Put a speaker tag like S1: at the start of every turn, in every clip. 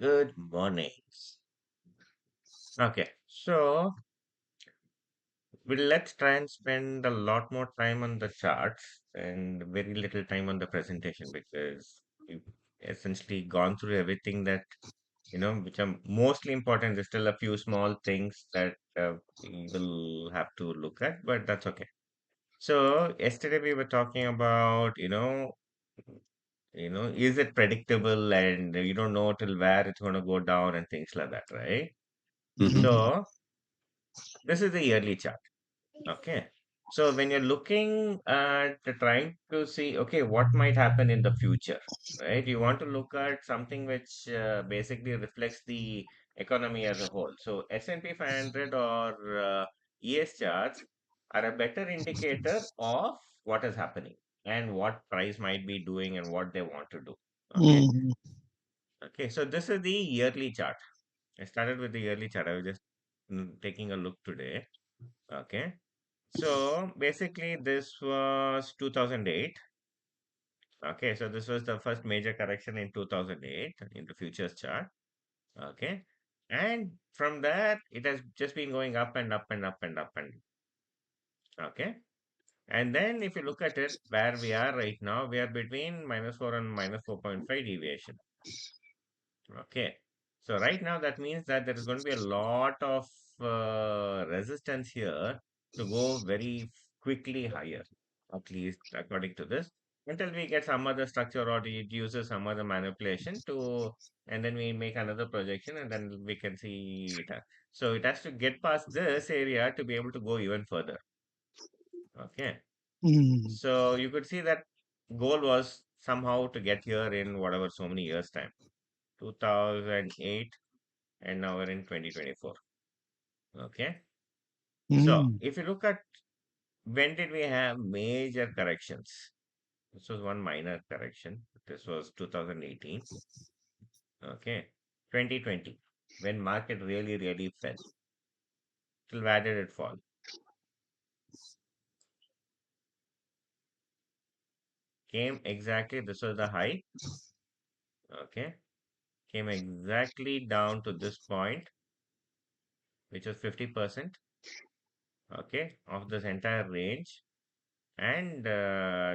S1: Good morning. Okay, so let's try and spend a lot more time on the charts and very little time on the presentation because we've essentially gone through everything that, which are mostly important. There's still a few small things that we will have to look at, but that's okay. So yesterday we were talking about, is it predictable and you don't know till where it's going to go down and things like that, right?
S2: Mhm.
S1: So this is the yearly chart. Okay. So when you're looking at trying to see, okay, what might happen in the future, right? You want to look at something which basically reflects the economy as a whole. So S&P 500 or ES charts are a better indicator of what is happening and what price might be doing and what they want to do. Okay.
S2: Mhm.
S1: Okay. So this is the yearly chart. I started with the yearly chart. I was just taking a look today. Okay. So basically, this was 2008. Okay, so this was the first major correction in 2008 in the futures chart. Okay, and from that, it has just been going up and up and up and up and okay. And then if you look at it, where we are right now, we are between -4 and -4.5 deviation. Okay. So right now that means that there is going to be a lot of resistance here to go very quickly higher, at least according to this, until we get some other structure or it uses some other manipulation to, and then we make another projection and then we can see it. So it has to get past this area to be able to go even further. Okay.
S2: Mhm.
S1: So you could see that goal was somehow to get here in whatever so many years time. 2008 and now we're in 2024. Okay. So
S2: Mhm.
S1: if you look at when did we have major corrections? This was one minor correction. This was 2018. Okay. 2020, when market really, really fell. Till where did it fall? Came exactly, this was the high. Okay. Came exactly down to this point, which was 50%. Okay. Of this entire range. And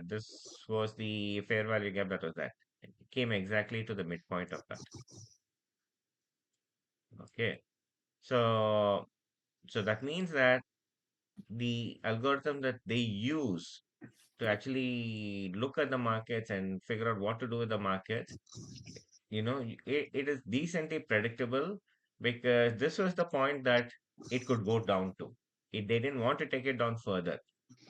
S1: this was the fair value gap that was that. It came exactly to the midpoint of that. Okay. So, so that means that the algorithm that they use to actually look at the markets and figure out what to do with the markets, it is decently predictable because this was the point that it could go down to. They didn't want to take it down further.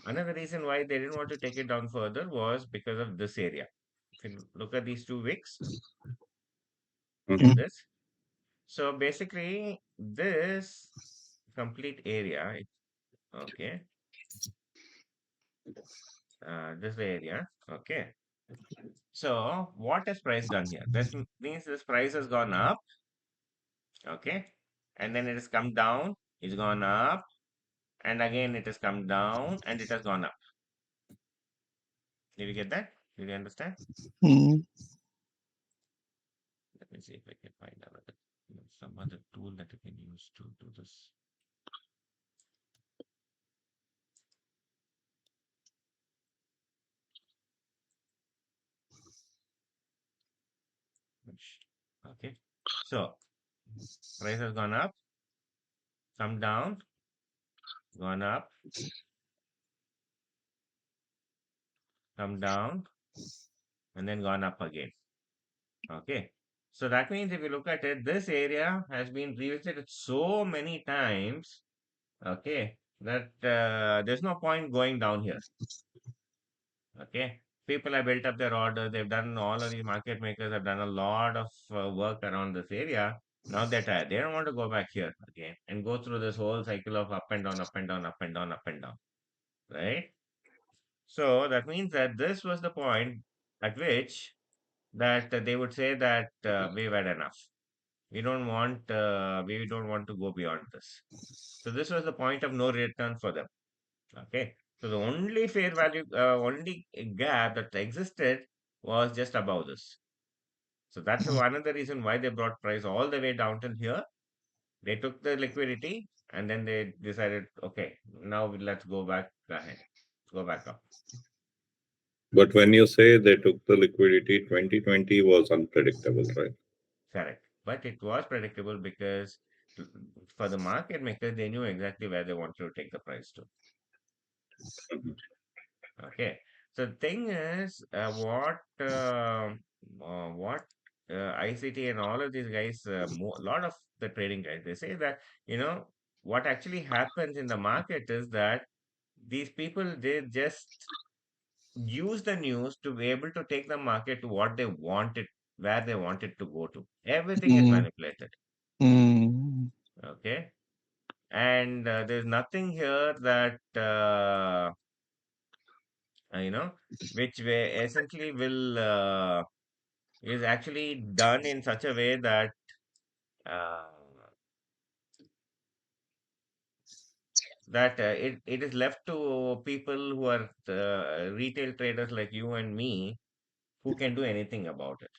S1: Another reason why they didn't want to take it down further was because of this area. If you look at these two wicks in
S2: Mhm.
S1: this, so basically this complete area, okay, this area, okay. So what has price done here? This means this price has gone up, okay, and then it has come down, it's gone up, and again it has come down, and it has gone up. Did you get that? Did you understand?
S2: Mhm.
S1: Let me see if I can find another, some other tool that you can use to do this. Okay. So price has gone up, come down, gone up, come down, and then gone up again. Okay. So that means if you look at it, this area has been revisited so many times, okay, that there's no point going down here. Okay. People have built up their order. They've done all of these market makers have done a lot of work around this area. Now they're tired. They don't want to go back here again and go through this whole cycle of up and down, up and down, up and down, up and down. Right? So that means that this was the point at which that they would say that we've had enough. We don't want to go beyond this. So this was the point of no return for them. Okay. So the only fair value, only gap that existed was just above this. So that's one of the reason why they brought price all the way down till here. They took the liquidity and then they decided, okay, now let's go back ahead, go back up.
S3: But when you say they took the liquidity, 2020 was unpredictable, right?
S1: Correct. But it was predictable because for the market makers, they knew exactly where they wanted to take the price to.
S3: Mhm.
S1: Okay. So the thing is, what ICT and all of these guys, a lot of the trading guys, they say that, what actually happens in the market is that these people, they just use the news to be able to take the market to what they want it, where they want it to go to. Everything is
S2: mm,
S1: manipulated.
S2: mm,
S1: Okay. And there's nothing here that, you know, which way essentially will, is actually done in such a way that, uh, it is left to people who are retail traders like you and me who can do anything about it.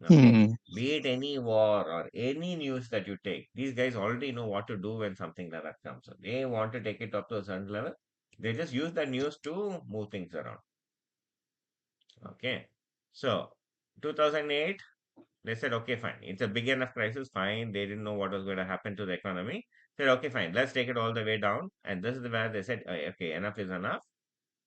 S1: Okay.
S2: mm,
S1: Be it any war or any news that you take, these guys already know what to do when something like that comes up. They want to take it up to a certain level. They just use the news to move things around. Okay. So, 2008, they said, okay, fine. It's a big enough crisis. Fine. They didn't know what was going to happen to the economy. Said, okay, fine. Let's take it all the way down. And this is where they said, okay, enough is enough.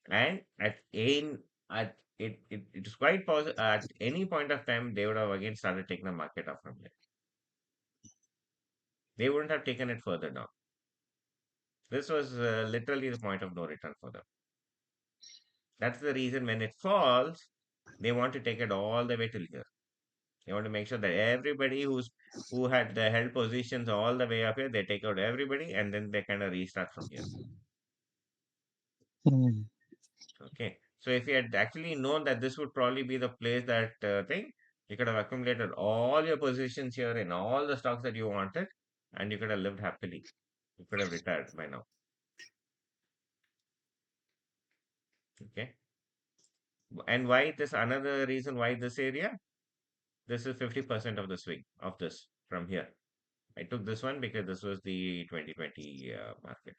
S1: And it is quite possible at any point of time they would have again started taking the market up from there. They wouldn't have taken it further down. This was literally the point of no return for them. That's the reason when it falls, they want to take it all the way till here. They want to make sure that everybody who had the held positions all the way up here, they take out everybody and then they kind of restart from here.
S2: mm.
S1: Okay. So if you had actually known that this would probably be the place that thing, you could have accumulated all your positions here in all the stocks that you wanted, and you could have lived happily. You could have retired by now. Okay. And why this another reason why this area? This is 50% of the swing of this from here. I took this one because this was the 2020 market.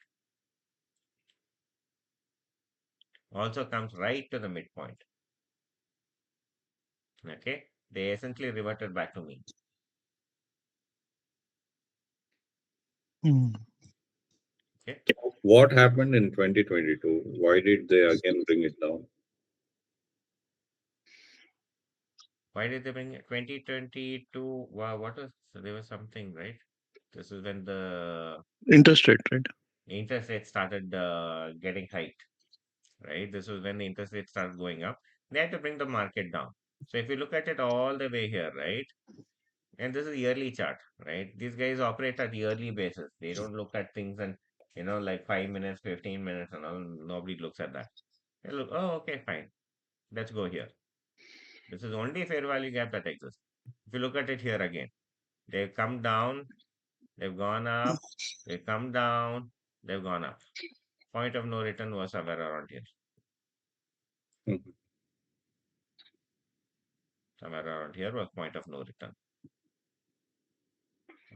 S1: Also comes right to the midpoint. Okay. They essentially reverted back to me.
S2: Mm.
S1: Okay.
S3: What happened in 2022? Why did they again bring it down?
S1: Why did they bring it? 2022? Wow, what was so there was something, right? This is when the
S2: Interest rate, right?
S1: interest rate started getting hiked, right? This was when the interest rate started going up. They had to bring the market down. So if you look at it all the way here, right? And this is yearly chart, right? These guys operate at yearly basis. They don't look at things and like 5 minutes, 15 minutes, and all. Nobody looks at that. They look, oh, okay, fine. Let's go here. This is only fair value gap that exists. If you look at it here again, they've come down, they've gone up, they've come down, they've gone up. Point of no return was somewhere around here.
S3: Mhm.
S1: Somewhere around here was point of no return.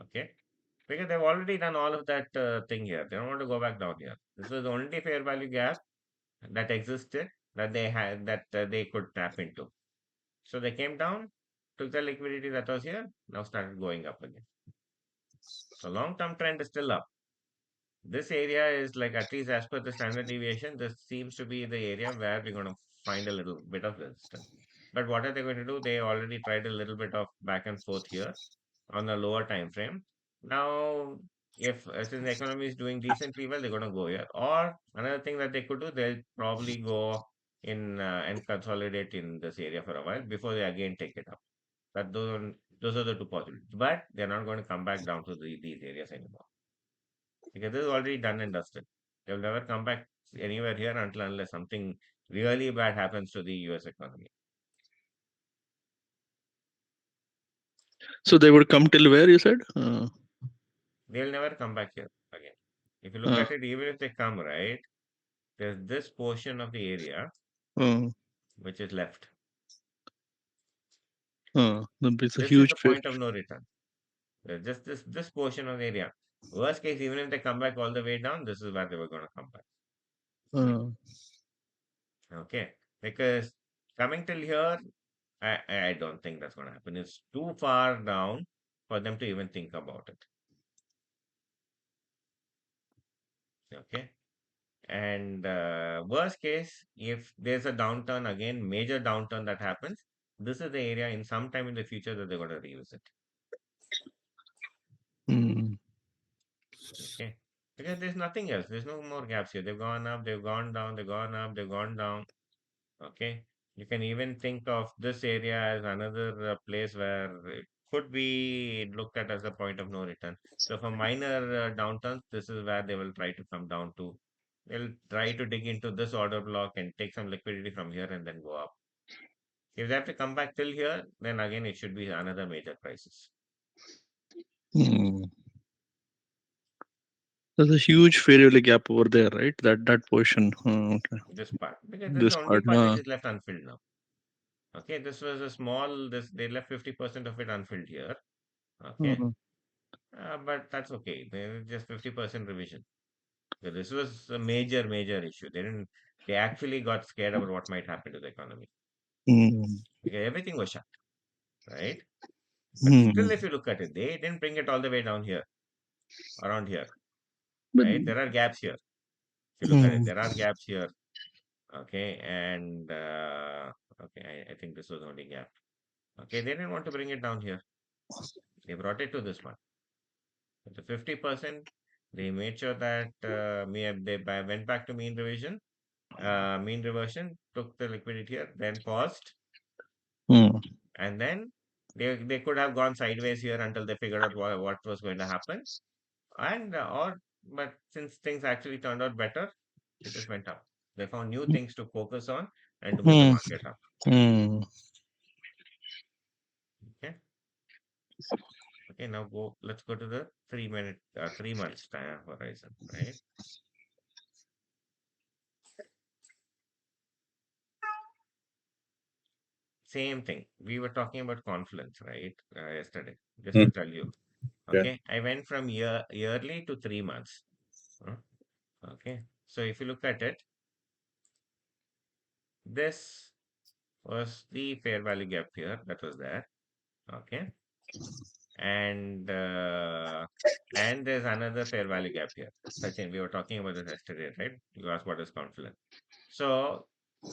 S1: Okay. Because they've already done all of that thing here. They don't want to go back down here. This was the only fair value gap that existed that they had that they could tap into. So they came down, took the liquidity that was here, now started going up again. So long term trend is still up. This area is like, at least as per the standard deviation, this seems to be the area where we're going to find a little bit of resistance. But what are they going to do? They already tried a little bit of back and forth here on a lower time frame. Now, if since the economy is doing decently well, they're going to go here. Or another thing that they could do, they'll probably go in and consolidate in this area for a while before they again take it up. But those are the two possibilities. But they're not going to come back down to these areas anymore because this is already done and dusted. They'll never come back anywhere here until unless something really bad happens to the US economy.
S2: So they would come till where you said?
S1: They'll never come back here again. If you look
S2: Uh,
S1: at it, even if they come, right, there's this portion of the area
S2: uh,
S1: which is left.
S2: It's a
S1: This is
S2: huge
S1: the
S2: fish.
S1: point of no return. Just this portion of the area. Worst case, even if they come back all the way down, this is where they were going to come back.
S2: Uh,
S1: Okay, because coming till here, I don't think that's going to happen. It's too far down for them to even think about it. Okay, and worst case, if there's a downturn again, major downturn that happens, this is the area in some time in the future that they're going to revisit.
S2: mm,
S1: Okay, because there's nothing else. There's no more gaps here. They've gone up, they've gone down, they've gone up, they've gone down. Okay, you can even think of this area as another place where it could be looked at as a point of no return. So for minor downturns, this is where they will try to come down to. They'll try to dig into this order block and take some liquidity from here and then go up. If they have to come back till here, then again it should be another major crisis.
S2: mm. There's a huge fair value gap over there, right? That portion. Okay.
S1: This part, because this is
S2: This
S1: the only
S2: part.
S1: part which is left unfilled now. Okay, this was a small. This they left 50% of it unfilled here. Okay,
S2: Uh,
S1: but that's okay. There is just 50% revision. So this was a major issue. They actually got scared about what might happen to the economy
S2: mm,
S1: because everything was shut, right? But still,
S2: mm.
S1: if you look at it, they didn't bring it all the way down here, around here,
S2: But
S1: right? There are gaps here. If you look at it,
S2: mm,
S1: there are gaps here. Okay, and okay, I think this was only gap. Okay, they didn't want to bring it down here. They brought it to this one. The 50%, they made sure that went back to mean reversion, took the liquidity here, then paused,
S2: mm,
S1: and then they could have gone sideways here until they figured out what was going to happen. And or but since things actually turned out better, it just went up. They found new things to focus on and to move the
S2: mm,
S1: market up.
S2: mm.
S1: Okay. Okay, now let's go to the 3 minute 3 months time horizon, right? Same thing. We were talking about confluence, right? Yesterday. Just to
S3: Mm,
S1: tell you.
S3: yeah.
S1: Okay. I went from yearly to 3 months. Huh? Okay. So if you look at it, this was the fair value gap here that was there. Okay. And there's another fair value gap here. Sachin, we were talking about this yesterday, right? You asked what is confluence. So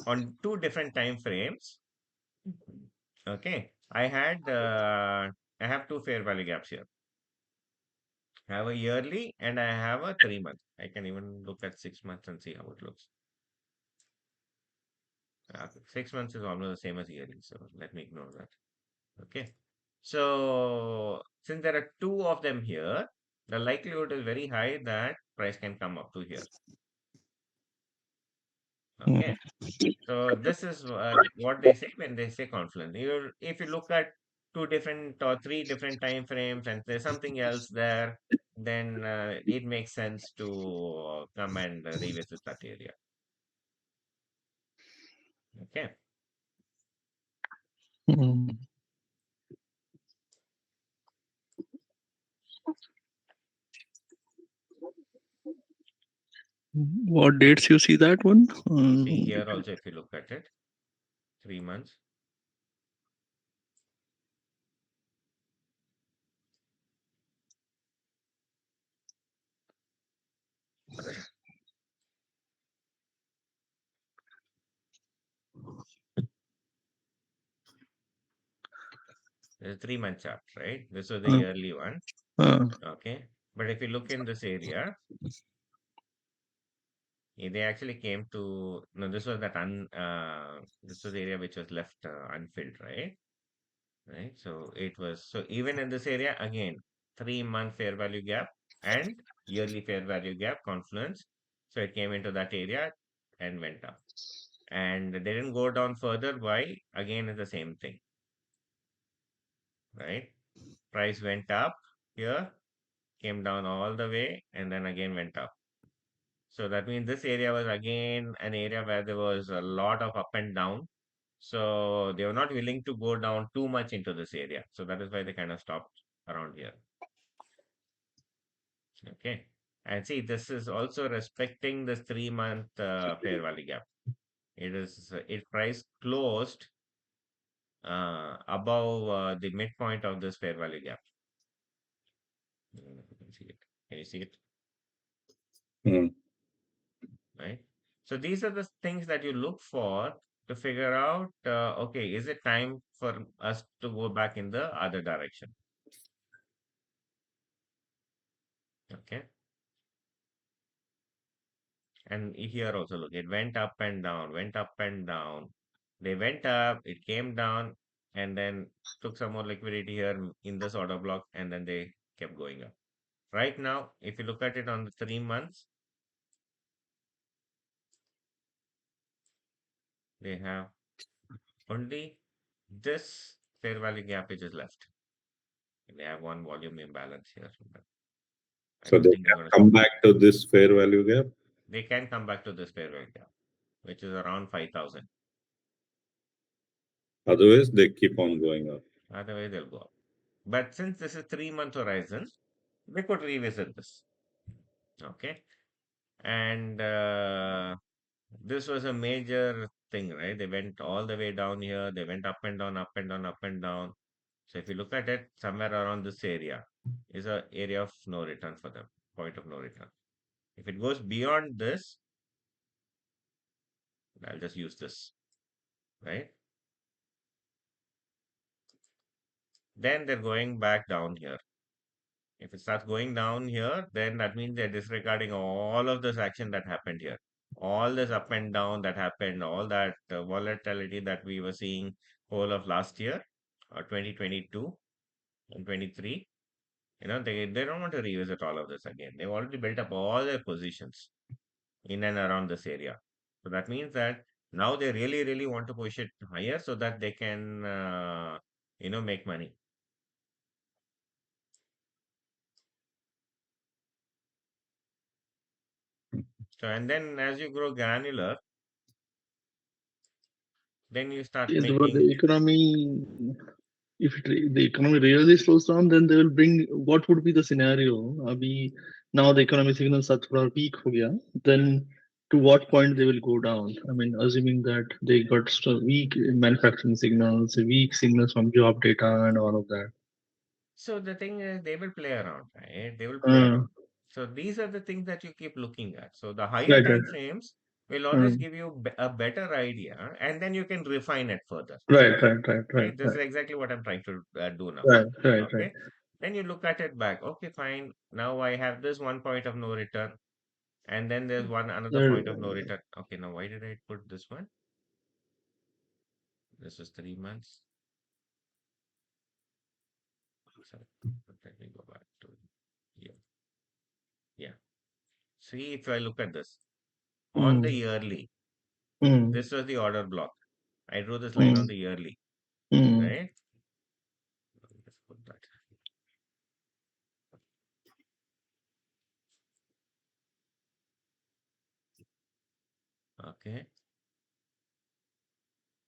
S1: on two different time frames, okay, I have two fair value gaps here. I have a yearly and I have a 3 month. I can even look at 6 months and see how it looks. 6 months is almost the same as yearly, so let me ignore that. Okay. So since there are two of them here, the likelihood is very high that price can come up to here. Okay. So this is what they say when they say confluence. If you look at two different or three different time frames and there's something else there, then it makes sense to come and revisit that area. Okay.
S2: Mm. What dates you see that one?
S1: See here also, if you look at it, 3 months. There's a 3 month chart, right? This was the
S2: Uh,
S1: yearly one.
S2: uh,
S1: Okay. But if you look in this area, they actually came to no, this was this was the area which was left unfilled, right? Right. So it was so even in this area again, 3 month fair value gap and yearly fair value gap confluence. So it came into that area and went up. And they didn't go down further. Why? Again, it's the same thing, right? Price went up here, came down all the way, and then again went up. So that means this area was again an area where there was a lot of up and down. So they were not willing to go down too much into this area. So that is why they kind of stopped around here. Okay. And see, this is also respecting this 3 month fair value gap. It price closed above the midpoint of this fair value gap. You can see it. Can you see it?
S3: Hmm.
S1: Right. So these are the things that you look for to figure out, okay, is it time for us to go back in the other direction? Okay. And here also look, it went up and down, went up and down. They went up, it came down, and then took some more liquidity here in this order block, and then they kept going up. Right now, if you look at it on the 3 months, they have only this fair value gap which is left. They have one volume imbalance here. But I
S3: So
S1: don't
S3: they
S1: think they're
S3: can
S1: going to
S3: come
S1: stop.
S3: back to this fair value gap.
S1: They can come back to this fair value gap, which is around 5,000.
S3: Otherwise, they keep on going up.
S1: Otherwise, they'll go up. But since this is 3 month horizon, they could revisit this. Okay. And this was a major thing, right? They went all the way down here. They went up and down, up and down, up and down. So if you look at it, somewhere around this area is a area of no return for them, point of no return. If it goes beyond this, I'll just use this, right? Then they're going back down here. If it starts going down here, then that means they're disregarding all of this action that happened here. All this up and down that happened, all that volatility that we were seeing whole of last year, or 2022 and 23. They don't want to revisit all of this again. They've already built up all their positions in and around this area. So that means that now they really, really want to push it higher so that they can, make money. So, and then as you grow granular, then you start
S2: Yes, but
S1: making.
S2: if the economy really slows down, then they will bring. What would be the scenario? Now the economy signals are थोड़ा weak हो गया. Then to what point they will go down? I mean, assuming that they got weak manufacturing signals, weak signals from job data, and all of that.
S1: So the thing is, they will play around, right? They will play
S2: Uh,
S1: around. So these are the things that you keep looking at. So the higher
S2: right, right,
S1: time frames will always
S2: um,
S1: give you a better idea, and then you can refine it further.
S2: right, right, right, right,
S1: Right? This is
S2: right,
S1: exactly what I'm trying to do now.
S2: right, right, right.
S1: Okay. Then you look at it back. Okay, fine. Now I have this one point of no return, and then there's another
S2: There,
S1: point of no return. Okay, now why did I put this one? This is 3 months. So let me go back to here. Yeah. See, if I look at this on the
S2: mm,
S1: yearly,
S2: mm,
S1: this was the order block. I drew this line on
S2: mm,
S1: the yearly,
S2: mm,
S1: right? Let's put that. Okay.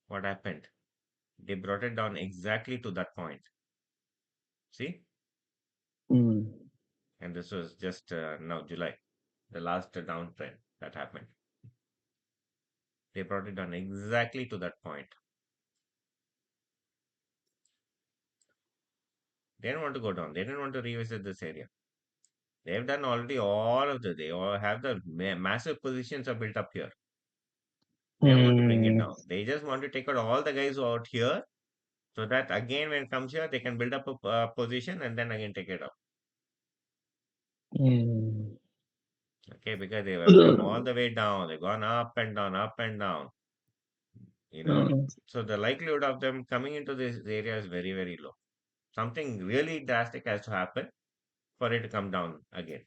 S1: What happened? They brought it down exactly to that point. See?
S2: mm.
S1: And this was just now July, the last downtrend that happened. They brought it down exactly to that point. They didn't want to go down. They didn't want to revisit this area. They've done already all of this. They all have the massive positions are built up here. They don't want to bring it
S2: Mm,
S1: down. They just want to take out all the guys who are out here so that again when it comes here, they can build up a position and then again take it up.
S2: mm.
S1: Okay, because they have come all
S2: The,
S1: the way down. They've gone up and down, up and down. You know,
S2: uh,
S1: so the likelihood of them coming into this area is very, very low. Something really drastic has to happen for it to come down again.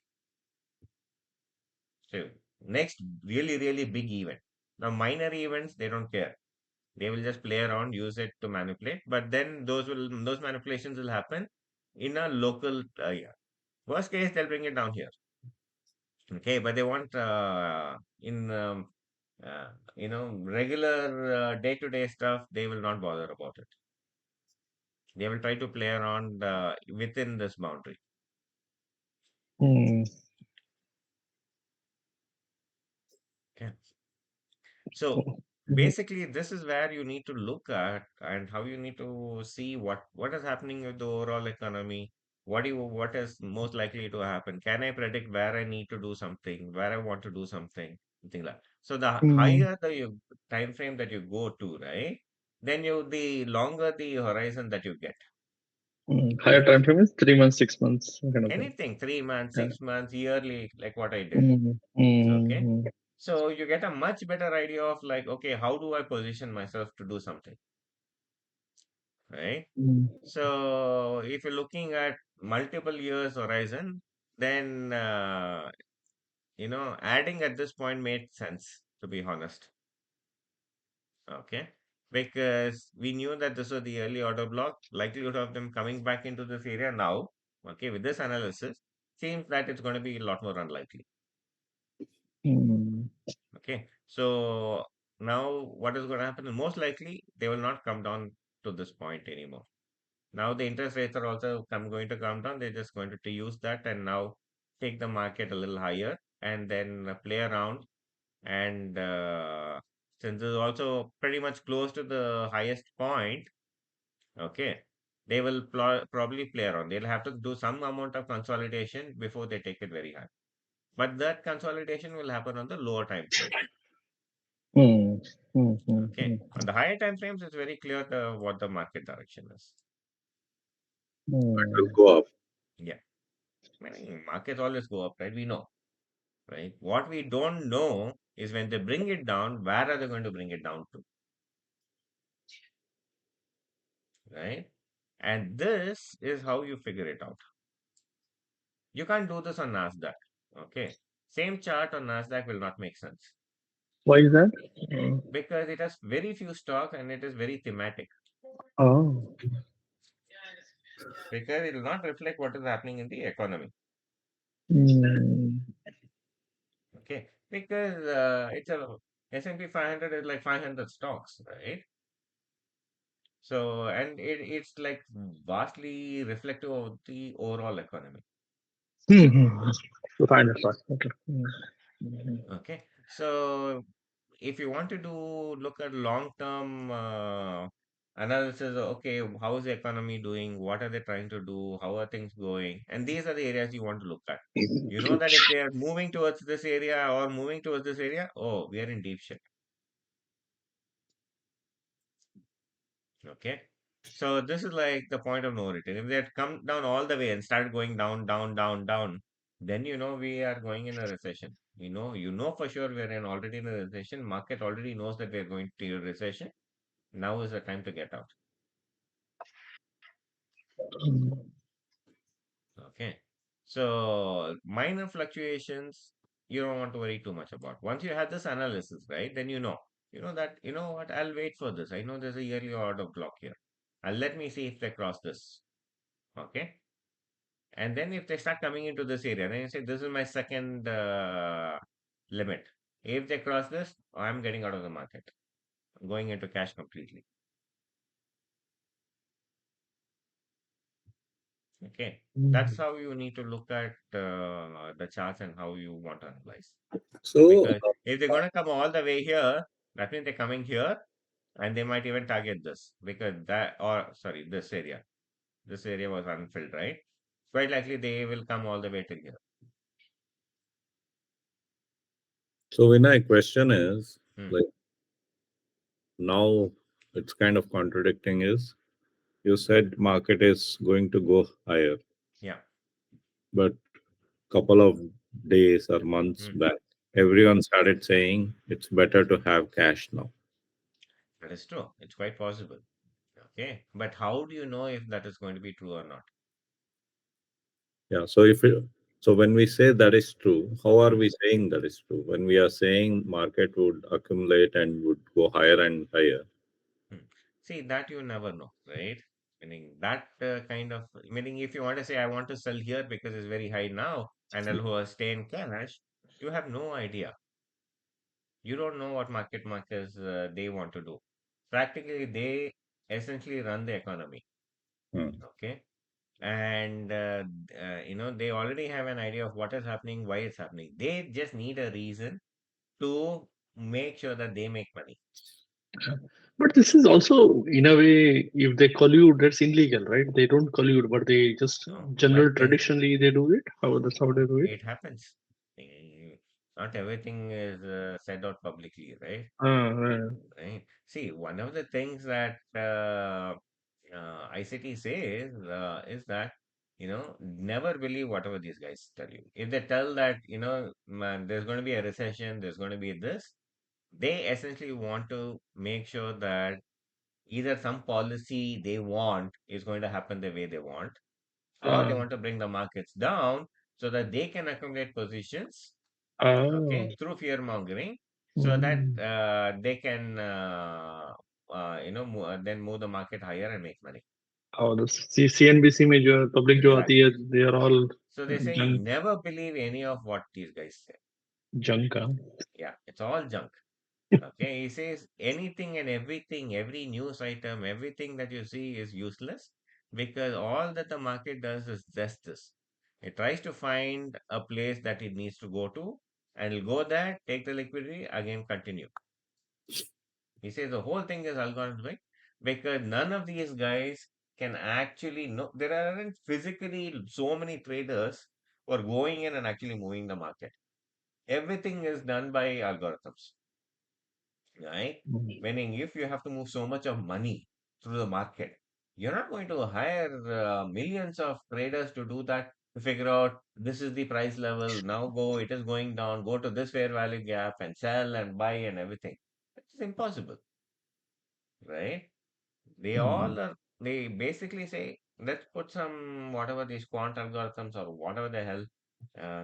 S1: So next really, really big event. Now minor events, they don't care. They will just play around, use it to manipulate. But then those manipulations will happen in a local area. Worst case, they'll bring it down here. Okay, but they want in Regular day-to-day stuff, they will not bother about it. They will try to play around within this boundary.
S2: Hmm.
S1: Okay. So
S2: Mhm.
S1: basically, this is where you need to look at and how you need to see what is happening with the overall economy. What is most likely to happen? Can I predict where I need to do something, where I want to do something, something like. So the
S2: Hmm.
S1: higher the time frame that you go to, right? Then the longer the horizon that you get.
S2: Higher time frame is 3 months, 6 months, kind of thing.
S1: Anything, 3 months,
S2: Yeah.
S1: 6 months, yearly, like what I did.
S2: Mm,
S1: Okay.
S2: mm,
S1: So you get a much better idea of like, okay, how do I position myself to do something, right?
S2: mm.
S1: So if you're looking at multiple years horizon, then adding at this point made sense, to be honest. Okay. Because we knew that this was the early order block, likelihood of them coming back into this area now, okay, with this analysis, seems that it's going to be a lot more unlikely.
S2: Mm.
S1: Okay. So now what is going to happen? Most likely they will not come down to this point anymore. Now the interest rates are also going to come down. They're just going to use that and now take the market a little higher and then play around. And since it's also pretty much close to the highest point, okay, they will probably play around. They'll have to do some amount of consolidation before they take it very high. But that consolidation will happen on the lower time frame.
S2: Mm, mm, mm,
S1: Okay.
S2: mm,
S1: On the higher time frames, it's very clear what the market direction is.
S3: It will
S2: mm.
S3: go up.
S1: Yeah. I mean, markets always go up, right? We know, right? What we don't know is when they bring it down, where are they going to bring it down to, right? And this is how you figure it out. You can't do this on Nasdaq. Okay. Same chart on Nasdaq will not make sense
S2: Why is that? Mm.
S1: because it has very few stocks and it is very thematic
S2: Oh.
S1: because it will not reflect what is happening in the economy.
S2: Mm,
S1: Okay. Because it's a S&P 500 is like 500 stocks, right? So, and it's like vastly reflective of the overall economy.
S2: mm. So find the first. Okay. Mm, mm,
S1: Okay. So, if you want to look at long-term analysis, okay, how is the economy doing? What are they trying to do? How are things going? And these are the areas you want to look at. You know that if they are moving towards this area or moving towards this area, oh, we are in deep shit. Okay. So this is like the point of no return. If they had come down all the way and started going down, down, down, down, then we are going in a recession. You know for sure we are already in a recession. Market already knows that we are going to a recession. Now is the time to get out.
S2: mm.
S1: Okay. So minor fluctuations, you don't want to worry too much about. Once you have this analysis, right, then you know that, you know what, I'll wait for this. I know there's a yearly order block here. Let me see if they cross this. Okay. And then if they start coming into this area, then you say, this is my second limit. If they cross this, I'm getting out of the market. I'm going into cash completely. Okay. That's
S2: Mm.
S1: how you need to look at the charts and how you want to analyze.
S3: So,
S1: Because if they're going to come all the way here, that means they're coming here and they might even target this because sorry, this area. This area was unfilled, right? Quite likely they will come all the way till here.
S3: Vinay, question is
S1: Hmm.
S3: like now it's kind of contradicting is you said market is going to go higher,
S1: Yeah.
S3: but couple of days or months
S1: Hmm.
S3: back,
S1: Hmm.
S3: everyone started saying it's better to have cash now.
S1: That is true. It's quite possible. Okay. But how do you know if that is going to be true or not?
S3: Yeah. So when we say that is true, how are
S1: Hmm.
S3: we saying that is true? When we are saying market would accumulate and would go higher and higher.
S1: Hmm. See, that you never know, right? Meaning that meaning if you want to say, I want to sell here because it's very high now and I'll stay in cash, you have no idea. You don't know what market makers they want to do. Practically, they essentially run the economy.
S3: Hmm.
S1: Okay, and they already have an idea of what is happening, why it's happening. They just need a reason to make sure that they make money.
S2: But this is also, in a way, if they collude, that's illegal, right? They don't collude, but they just
S1: No,
S2: general
S1: but then
S2: traditionally they do it. How that's how they do it.
S1: it happens. Eh, Not everything is said out publicly, right?
S2: Uh,
S1: Right. See, one of the things that ICT says is that, never believe whatever these guys tell you. If they tell that, man, there's going to be a recession, there's going to be this, they essentially want to make sure that either some policy they want is going to happen the way they want, or they
S2: uh,
S1: want to bring the markets down so that they can accumulate positions,
S2: uh,
S1: okay, through fear mongering, so that
S2: mm.
S1: they can then move the market higher and make money.
S2: Oh, the CNBC में जो public जो आती
S1: Exactly.
S2: है, they are all
S1: So they say
S2: junk,
S1: never believe any of what these guys say.
S2: junk. Huh?
S1: Yeah, it's all junk. Okay, he says anything and everything, every news item, everything that you see is useless because all that the market does is just this. It tries to find a place that it needs to go to, and it'll go there, take the liquidity, again continue. He says the whole thing is algorithmic because none of these guys can actually know. There aren't physically so many traders who are going in and actually moving the market. Everything is done by algorithms, right?
S2: Mm.
S1: Meaning, if you have to move so much of money through the market, you're not going to hire millions of traders to do that to figure out this is the price level. Now go, it is going down. Go to this fair value gap and sell and buy and everything. It's impossible, right? They
S2: Mm.
S1: all are, they basically say, let's put some whatever these quant algorithms or whatever the hell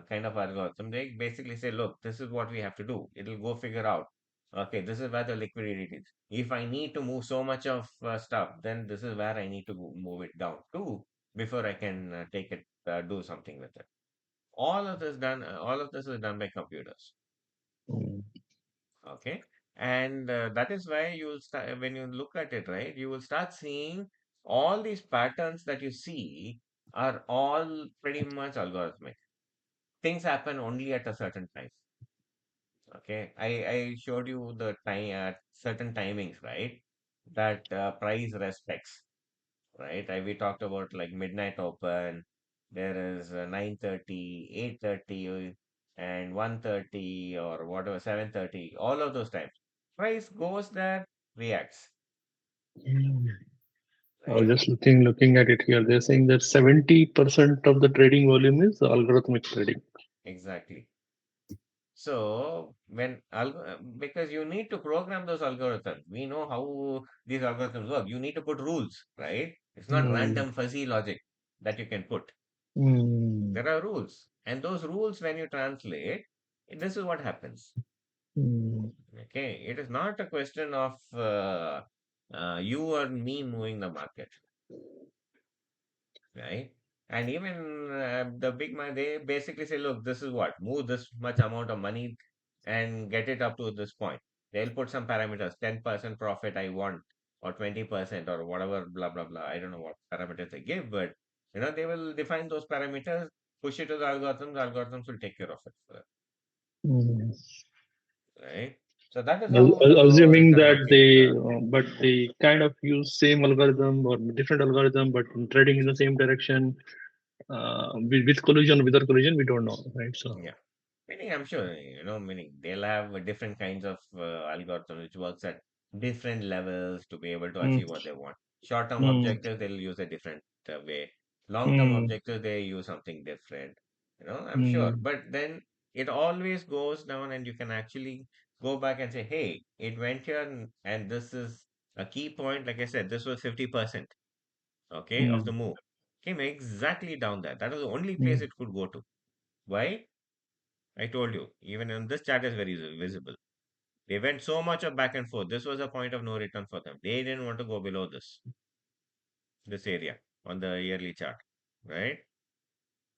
S1: kind of algorithm. They basically say, look, this is what we have to do. It'll go figure out. Okay, this is where the liquidity is. If I need to move so much of stuff, then this is where I need to move it down to before I can take it, do something with it. All of this is done by computers.
S2: Mm.
S1: Okay. And that is why you will start, when you look at it, right, you will start seeing all these patterns that you see are all pretty much algorithmic. Things happen only at a certain time. Okay. I showed you the time at certain timings, right? That price respects, right? We talked about like midnight open. There is 9:30, 8:30, and 1:30 or whatever, 7:30, all of those times. Price goes there, reacts,
S2: Mm. I was
S1: right?
S2: just looking at it here. They're saying that 70% of the trading volume is algorithmic trading.
S1: Exactly. So because you need to program those algorithms, we know how these algorithms work. You need to put rules, right? It's not
S2: Mm.
S1: random fuzzy logic that you can put.
S2: Mm.
S1: There are rules, and those rules, when you translate, this is what happens.
S2: Mm.
S1: Okay, it is not a question of you or me moving the market, right? And even the big man, they basically say, look, this is what, move this much amount of money and get it up to this point. They'll put some parameters, 10% profit I want, or 20%, or whatever, blah, blah, blah. I don't know what parameters they give, but they will define those parameters, push it to the algorithms will take care of it,
S2: Mm.
S1: right? So that is how
S2: Assuming
S1: the
S2: that
S1: market,
S2: they, but they kind of use same algorithm or different algorithm, but trading in the same direction, with collision, without collision, we don't know, right? So,
S1: yeah. Meaning, I'm sure, meaning they'll have different kinds of algorithm which works at different levels to be able to
S2: mm,
S1: achieve what they want. Short-term
S2: mm,
S1: objectives, they'll use a different way. Long-term
S2: mm,
S1: objectives, they use something different. I'm sure.
S2: mm,
S1: But then it always goes down, and you can actually go back and say, hey, it went here, and this is a key point. Like I said, this was 50%, okay, of the
S2: mm,
S1: move. Came exactly down there. That was the only place
S2: mm,
S1: it could go to. Why? I told you, even in this chart is very visible. They went so much of back and forth. This was a point of no return for them. They didn't want to go below this area on the yearly chart, right?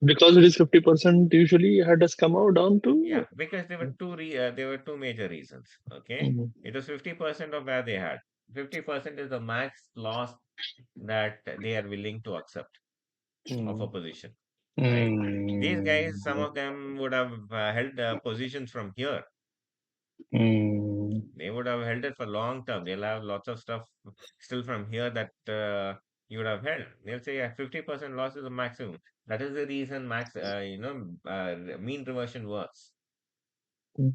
S2: Because it is 50%, usually had us come out down
S1: Yeah,
S2: to.
S1: because there were two major reasons. Okay,
S2: Mm,
S1: it was 50% of where they had. 50% is the max loss that they are willing to accept of a
S2: mm,
S1: position, right? These guys, some
S2: mm,
S1: of them would have held positions from here.
S2: mm,
S1: They would have held it for long term. They'll have lots of stuff still from here that you would have held. They'll say, yeah, 50% loss is the maximum. That is the reason mean reversion works.
S2: mm.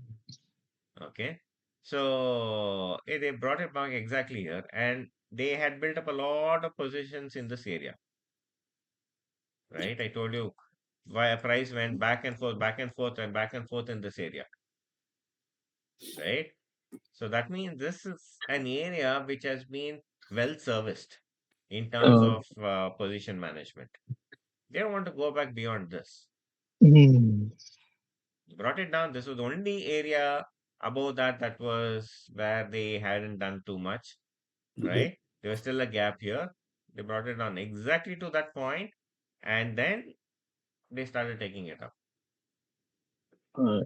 S1: Okay. So they brought it back exactly here, and they had built up a lot of positions in this area, right? I told you why a price went back and forth, back and forth, and back and forth in this area, right? So that means this is an area which has been well serviced in terms
S2: Uh,
S1: of position management. They don't want to go back beyond this.
S2: mm,
S1: Brought it down. This was the only area above that that was where they hadn't done too much, right? There was still a gap here. They brought it down exactly to that point, and then they started taking it up.
S2: uh,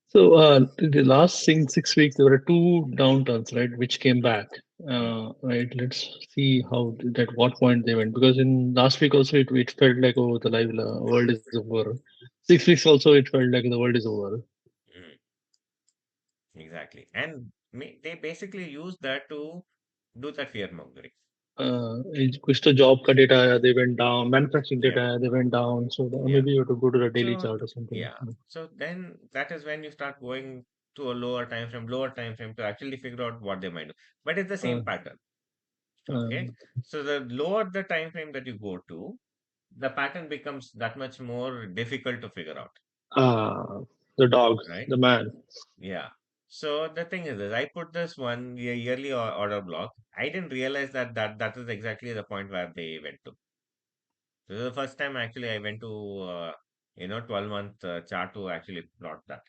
S2: so the last 6 weeks, there were two downturns, right, which came back.
S1: Mm,
S2: Right. Let's see how at what point they went. Because in last week also it felt like, oh, the live world is over. 6 weeks also it felt like the world is over.
S1: mm, exactly. And they basically use that to do that fear mongering.
S2: कुछ तो job का data आया, they went down. Manufacturing
S1: Yeah,
S2: data आया, they went down. So
S1: yeah.
S2: maybe you have to go to the daily
S1: So
S2: chart or something.
S1: yeah, so then that is when you start going to a lower time frame to actually figure out what they might do. But it's the
S2: Uh,
S1: same pattern.
S2: uh,
S1: Okay. So the lower the time frame that you go to, the pattern becomes that much more difficult to figure out.
S2: the dog,
S1: Right?
S2: the man.
S1: Yeah. So the thing is this, I put this one yearly order block. I didn't realize that is exactly the point where they went to. This is the first time actually I went to 12-month chart to actually plot that.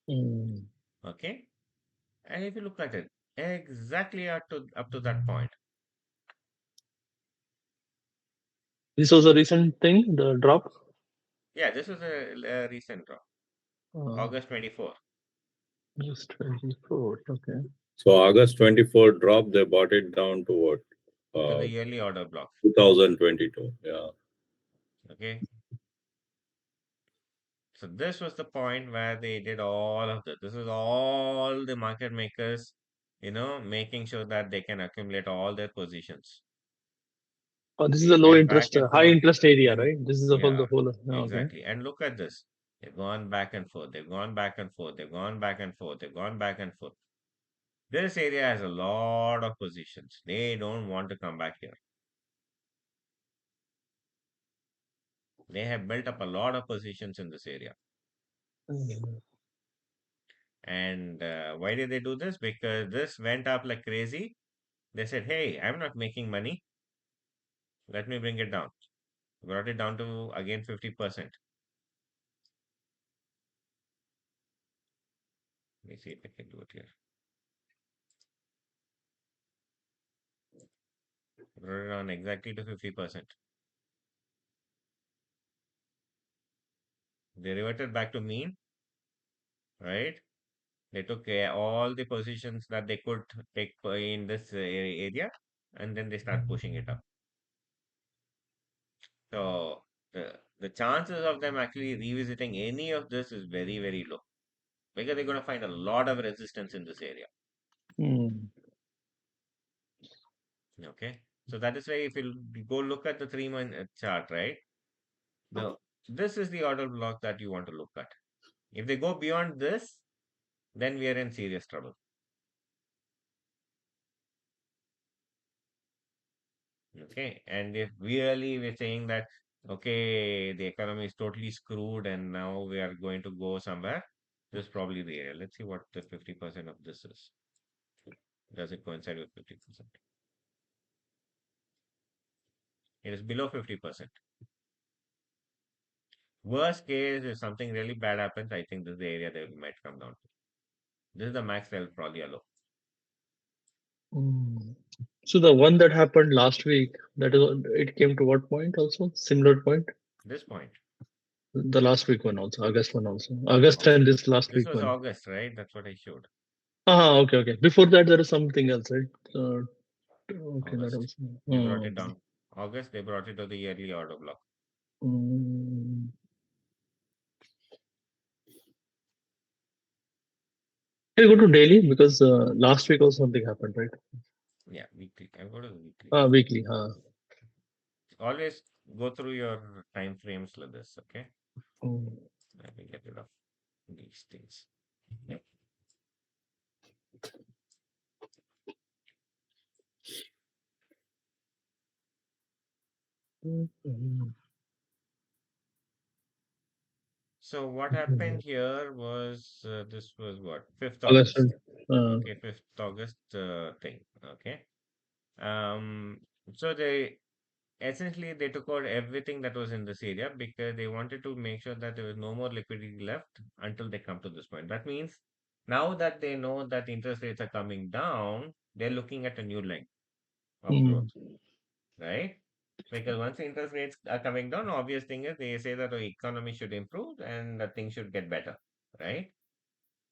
S2: Mm.
S1: Okay. And if you look at it, exactly up to that point.
S2: This was a recent thing, the drop.
S1: Yeah, this was a recent drop,
S2: Uh,
S1: August 24.
S2: just 24. Okay.
S3: So August 24 drop, they bought it down to what?
S1: To the
S3: Uh,
S1: yearly order block.
S3: 2022. Yeah.
S1: Okay. So this was the point where they did all of this. This is all the market makers, making sure that they can accumulate all their positions.
S2: Oh, this is
S1: They
S2: a low
S1: went back
S2: interest,
S1: and
S2: high
S1: forth.
S2: interest area,
S1: And
S2: right? This is
S1: yeah,
S2: the whole. Okay.
S1: exactly. And look at this. They've gone back and forth. They've gone back and forth. They've gone back and forth. They've gone back and forth. This area has a lot of positions. They don't want to come back here. They have built up a lot of positions in this area.
S2: Mm.
S1: And why did they do this? Because this went up like crazy. They said, hey, I'm not making money. Let me bring it down. Brought it down to again 50%. Let me see if I can do it here. Brought it down exactly to 50%. They reverted back to mean, right? They took all the positions that they could take in this area, and then they start pushing it up. So the chances of them actually revisiting any of this is very, very low because they're going to find a lot of resistance in this area.
S2: Mm.
S1: Okay. So that is why if you go look at the 3-month chart, right? The This is the order block that you want to look at. If they go beyond this, then we are in serious trouble. Okay. And if really we're saying that, okay, the economy is totally screwed and now we are going to go somewhere, this is probably the area. Let's see what the 50% of this is. Does it coincide with 50%? It is below 50%. Worst case, if something really bad happens, I think this is the area they might come down to. This is the max they'll probably allow.
S2: Mm. So the one that happened last week, that is, it came to what point also? Similar point?
S1: This point.
S2: The last week one also, August one also. August
S1: Oh,
S2: and this last week
S1: this was
S2: one.
S1: August, right? That's what I showed.
S2: Okay, okay. Before that, there is something else, right? Okay, that
S1: August.
S2: also.
S1: They brought it
S2: Okay.
S1: down. August, they brought it to the yearly order block.
S2: Mm. Can you go to daily? Because last week also something happened, right?
S1: Yeah, weekly. I'll go to the weekly.
S2: Weekly.
S1: Always go through your time frames like this, okay?
S2: Mm.
S1: Let me get rid of these things. Yep.
S2: Mm.
S1: So what happened here was this was what 5th
S2: August.
S1: August.
S2: Uh,
S1: Okay, 5th August thing. Okay. Um. So they essentially they took out everything that was in this area because they wanted to make sure that there was no more liquidity left until they come to this point. That means now that they know that interest rates are coming down, they're looking at a new leg of growth,
S2: mm.
S1: right? Because once the interest rates are coming down, obvious thing is they say that the economy should improve and that things should get better, right?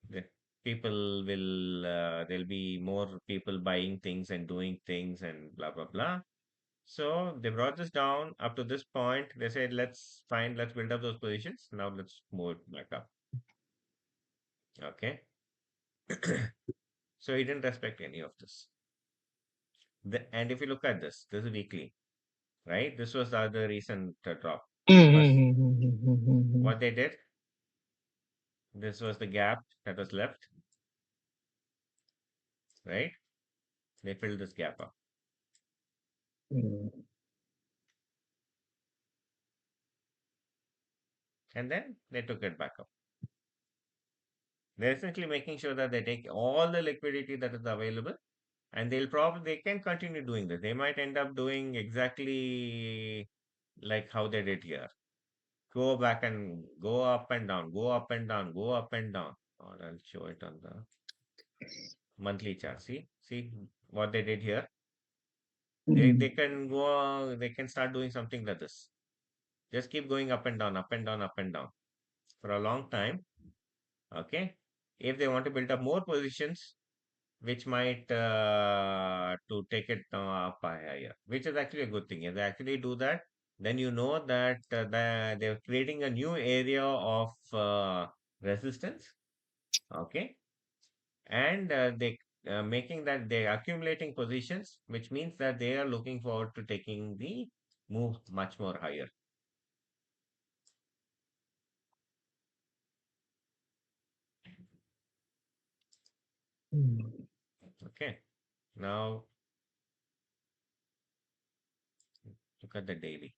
S1: The people will there'll be more people buying things and doing things and blah blah blah. So they brought this down up to this point. They said, let's build up those positions. Now let's move it back up. Okay. So he didn't respect any of this. And if you look at this is weekly, right? This was the other recent drop. First,
S2: Mm.
S1: what they did, this was the gap that was left, right? They filled this gap up.
S2: Mm.
S1: And then they took it back up. They're essentially making sure that they take all the liquidity that is available and they can continue doing this. They might end up doing exactly like how they did here. Go back and go up and down, go up and down, go up and down. Or I'll show it on the monthly chart. See what they did here. They
S2: Mm.
S1: can go. They can start doing something like this. Just keep going up and down, up and down, up and down for a long time. Okay. If they want to build up more positions, which might to take it up higher, which is actually a good thing. If they actually do that, then you know that they're creating a new area of resistance. Okay, and they making that they're accumulating positions, which means that they are looking forward to taking the move much more higher.
S2: Mm.
S1: Okay, now look at the daily.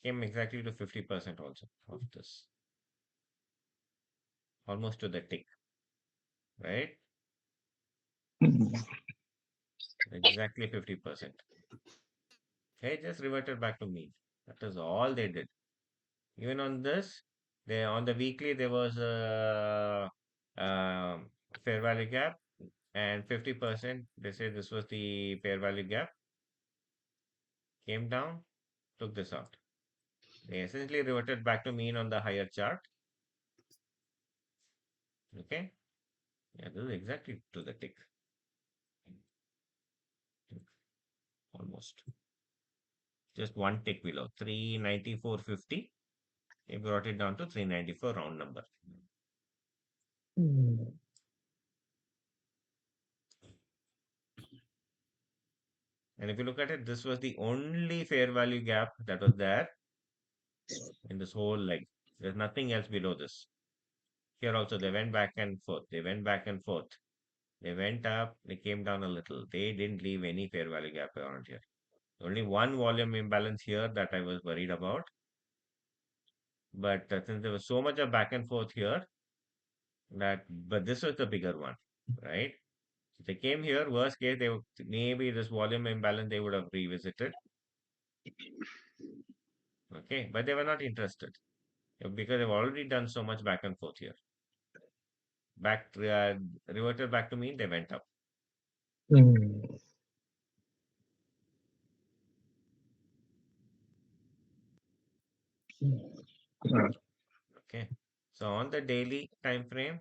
S1: Came exactly to 50% also of this, almost to the tick, right?
S2: Mm.
S1: Exactly 50%. They just reverted back to mean. That is all they did. Even on this, they on the weekly there was a fair value gap, and 50%. They say this was the fair value gap. Came down, took this out. They essentially reverted back to mean on the higher chart. Okay, yeah, this is exactly to the tick, almost just one tick below 394.50. They brought it down to 394 round number.
S2: Mm.
S1: And if you look at it, this was the only fair value gap that was there in this whole leg. There's nothing else below this. Here also, they went back and forth. They went back and forth. They went up, they came down a little. They didn't leave any fair value gap around here. Only one volume imbalance here that I was worried about. But since there was so much of back and forth here, but this was the bigger one, right? So they came here, worst case, maybe this volume imbalance they would have revisited. Okay, but they were not interested. because they've already done so much back and forth here. Back reverted back to mean, they went up.
S2: Mm. Mm.
S1: Okay. So on the daily time frame,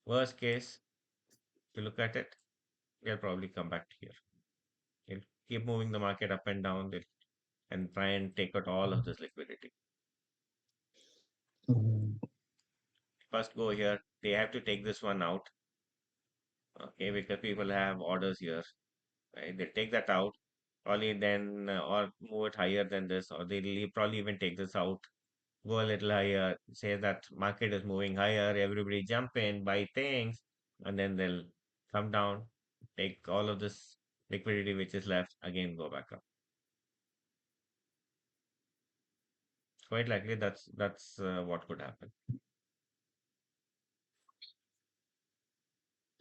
S1: worst case, if you look at it, they'll probably come back to here. They'll keep moving the market up and down and try and take out all of this liquidity.
S2: Mm.
S1: First go here, they have to take this one out, okay, because people have orders here, right? They take that out, probably then or move it higher than this, or they'll probably even take this out, go a little higher, say that market is moving higher, everybody jump in, buy things, and then they'll come down, take all of this liquidity which is left, again go back up. Quite likely that's what could happen.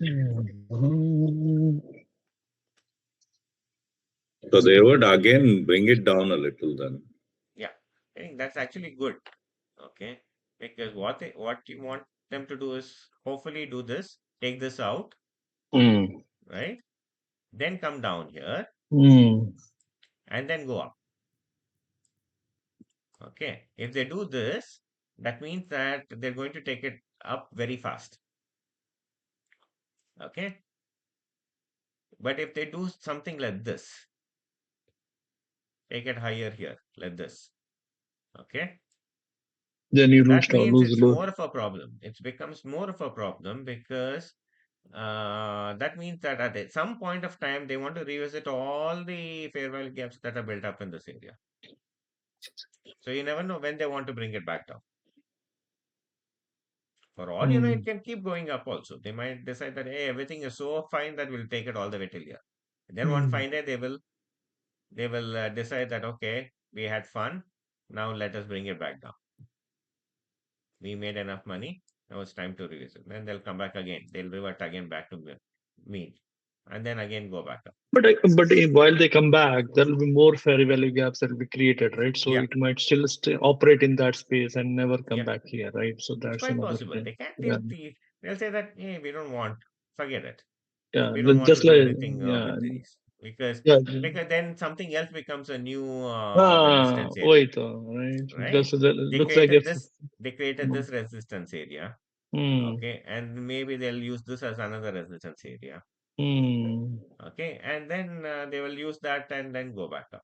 S2: Mm.
S3: So they would again bring it down a little then.
S1: Yeah, I think that's actually good. Okay, because what you want them to do is hopefully do this, take this out,
S2: Mm.
S1: right? Then come down here
S2: Mm.
S1: and then go up. Okay, if they do this, that means that they're going to take it up very fast. Okay, but if they do something like this, take it higher here, like this. Okay,
S2: Then you
S1: that means
S2: lose
S1: it's
S2: low.
S1: more of a problem. It becomes more of a problem because that means that at some point of time they want to revisit all the fair value gaps that are built up in this area. So you never know when they want to bring it back down. For all you know, it
S2: Mm.
S1: can keep going up also. They might decide that hey, everything is so fine that we'll take it all the way till here. Then one
S2: Mm.
S1: fine day they will decide that okay, we had fun. Now let us bring it back down. We made enough money. Now it's time to revisit. Then they'll come back again. They'll revert again back to mean, and then again go back up.
S2: But while they come back, there will be more fair value gaps that will be created, right? So
S1: Yeah,
S2: it might still stay, operate in that space and never come
S1: yeah,
S2: back here, right? So
S1: it's
S2: that's
S1: quite
S2: another
S1: possible.
S2: thing.
S1: They can't.
S2: Yeah,
S1: They'll say that hey, we don't want. Forget it.
S2: yeah.
S1: We don't want to
S2: Just
S1: do
S2: like
S1: anything
S2: yeah,
S1: with these
S2: yeah.
S1: because then something else becomes a new
S2: Ah,
S1: resistance area,
S2: wait, right?
S1: right?
S2: Just that
S1: They
S2: looks like
S1: created
S2: if.
S1: this. They created this resistance area.
S2: Hmm.
S1: Okay, and maybe they'll use this as another resistance area.
S2: Hmm.
S1: Okay, and then they will use that and then go back up.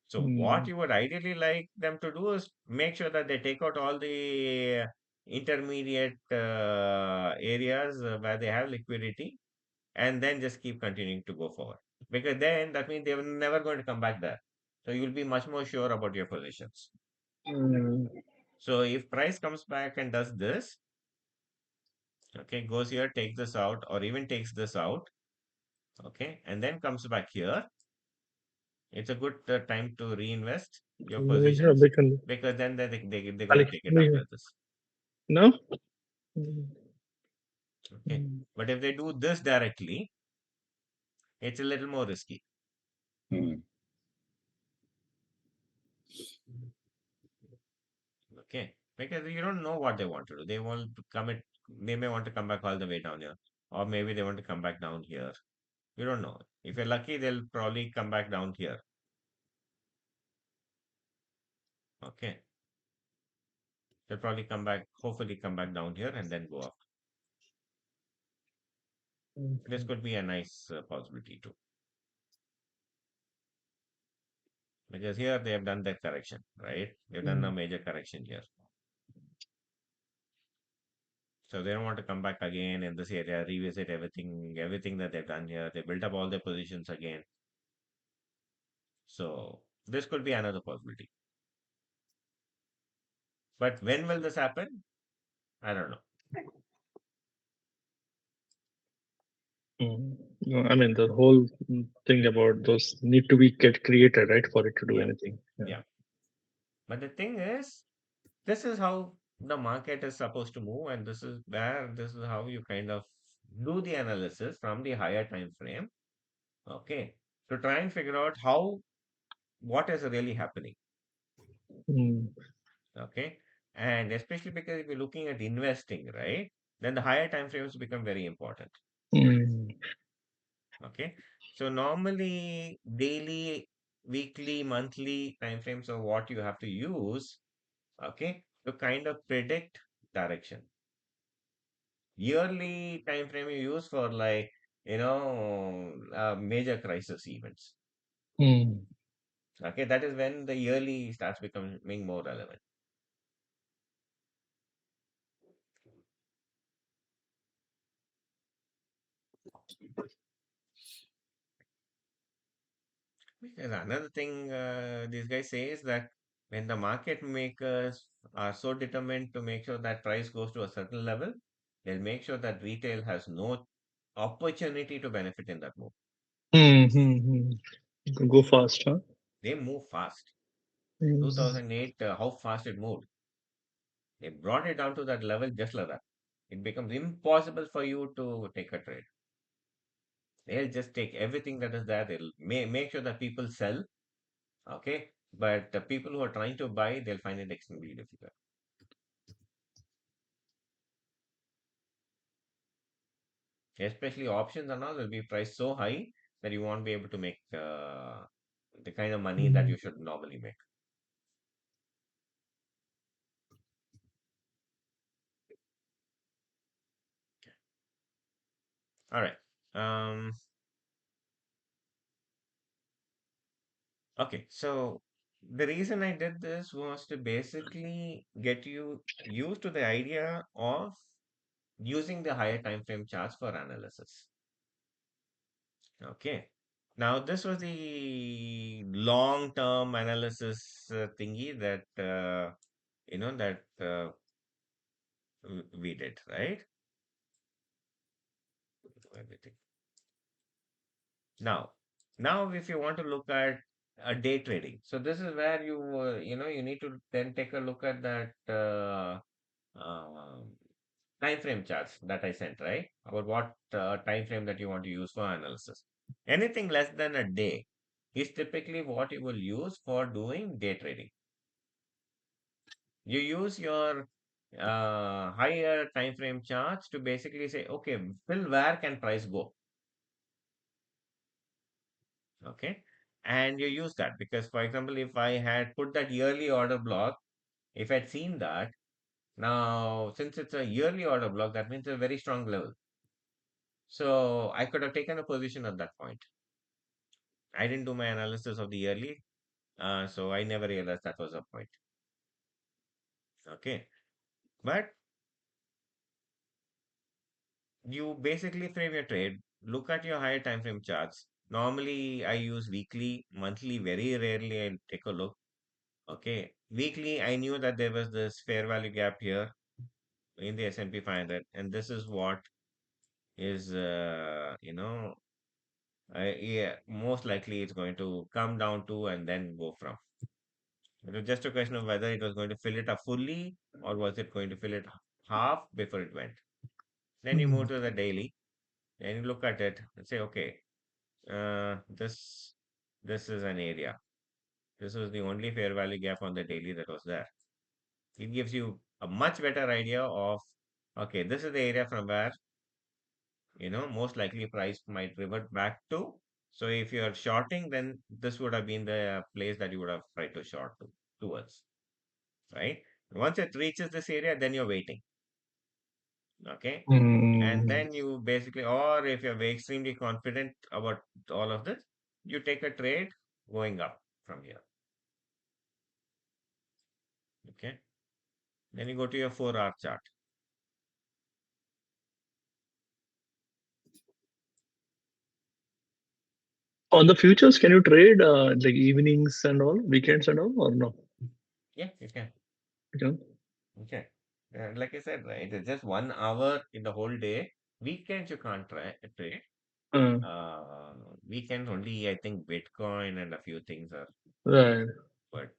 S1: So what
S2: Hmm.
S1: you would ideally like them to do is make sure that they take out all the intermediate areas where they have liquidity and then just keep continuing to go forward. Because then that means they were never going to come back there. So you'll be much more sure about your positions.
S2: Hmm.
S1: So if price comes back and does this, okay, goes here, takes this out, or even takes this out, okay, and then comes back here, it's a good time to reinvest your
S2: Yeah,
S1: positions
S2: they can.
S1: because then they're going to
S2: Alex,
S1: take it up like this.
S2: no. Hmm.
S1: Okay. But if they do this directly, it's a little more risky.
S3: Hmm.
S1: Okay. Because you don't know what they want to do. They may want to come back all the way down here. Or maybe they want to come back down here. You don't know. If you're lucky, they'll probably come back down here. Okay. They'll probably come back, hopefully come back down here and then go up. This could be a nice possibility too. Because here they have done the correction, right? They've done a major correction here. So they don't want to come back again in this area, revisit everything that they've done here. They built up all their positions again. So this could be another possibility. But when will this happen? I don't know.
S2: No, I mean the whole thing about those need to be get created, right, for it to do
S1: Yeah,
S2: anything. Yeah.
S1: yeah. But the thing is, this is how the market is supposed to move, and this is how you kind of do the analysis from the higher time frame. Okay. To try and figure out what is really happening.
S2: Mm.
S1: Okay. And especially because if you're looking at investing, right, then the higher time frames become very important.
S2: Hmm.
S1: Okay. So normally daily, weekly, monthly time frames are what you have to use, okay, to kind of predict direction. Yearly time frame you use for like, major crisis events.
S2: Hmm.
S1: Okay, that is when the yearly starts becoming more relevant. Because another thing this guy says that when the market makers are so determined to make sure that price goes to a certain level, they'll make sure that retail has no opportunity to benefit in that move.
S2: Hmm. Hmm. Hmm. You can go fast, huh?
S1: They move fast.
S2: Hmm.
S1: 2008, how fast it moved. They brought it down to that level just like that. It becomes impossible for you to take a trade. They'll just take everything that is there. They'll make sure that people sell. Okay. But the people who are trying to buy, they'll find it extremely difficult. Especially options and all will be priced so high that you won't be able to make the kind of money that
S2: Hmm.
S1: you should normally make. All right. Um, okay. So the reason I did this was to basically get you used to the idea of using the higher time frame charts for analysis. Okay. Now, this was the long-term analysis thingy that we did, right? Everything. Now, now if you want to look at day trading, so this is where you need to then take a look at that um time frame charts that I sent, right? About what time frame that you want to use for analysis. Anything less than a day is typically what you will use for doing day trading. You use your higher time frame charts to basically say, okay, till where can price go? Okay. And you use that because, for example, if I had put that yearly order block, if I'd seen that, now since it's a yearly order block, that means a very strong level. So I could have taken a position at that point. I didn't do my analysis of the yearly, so I never realized that was a point. Okay. But you basically frame your trade, look at your higher time frame charts. Normally, I use weekly, monthly, very rarely I take a look. Okay. Weekly, I knew that there was this fair value gap here in the S&P 500, and this is what is, yeah, most likely it's going to come down to and then go from. It was just a question of whether it was going to fill it up fully or was it going to fill it half before it went. Then you
S2: Hmm.
S1: move to the daily and you look at it and say, okay, this is an area. This was the only fair value gap on the daily that was there. It gives you a much better idea of, okay, this is the area from where most likely price might revert back to. So if you are shorting, then this would have been the place that you would have tried to short towards, right? Once it reaches this area, then you're waiting, okay? And
S2: Hmm.
S1: then you basically, or if you're very extremely confident about all of this, you take a trade going up from here, okay? Then you go to your 4-hour chart.
S2: On the futures, can you trade like evenings and all, weekends and all, or no?
S1: Yeah, you can.
S2: You can.
S1: Okay. Like I said, right, it's just 1 hour in the whole day. Weekends you can't trade.
S2: Uh,
S1: Uh, Weekends only, I think Bitcoin and a few things are
S2: right.
S1: but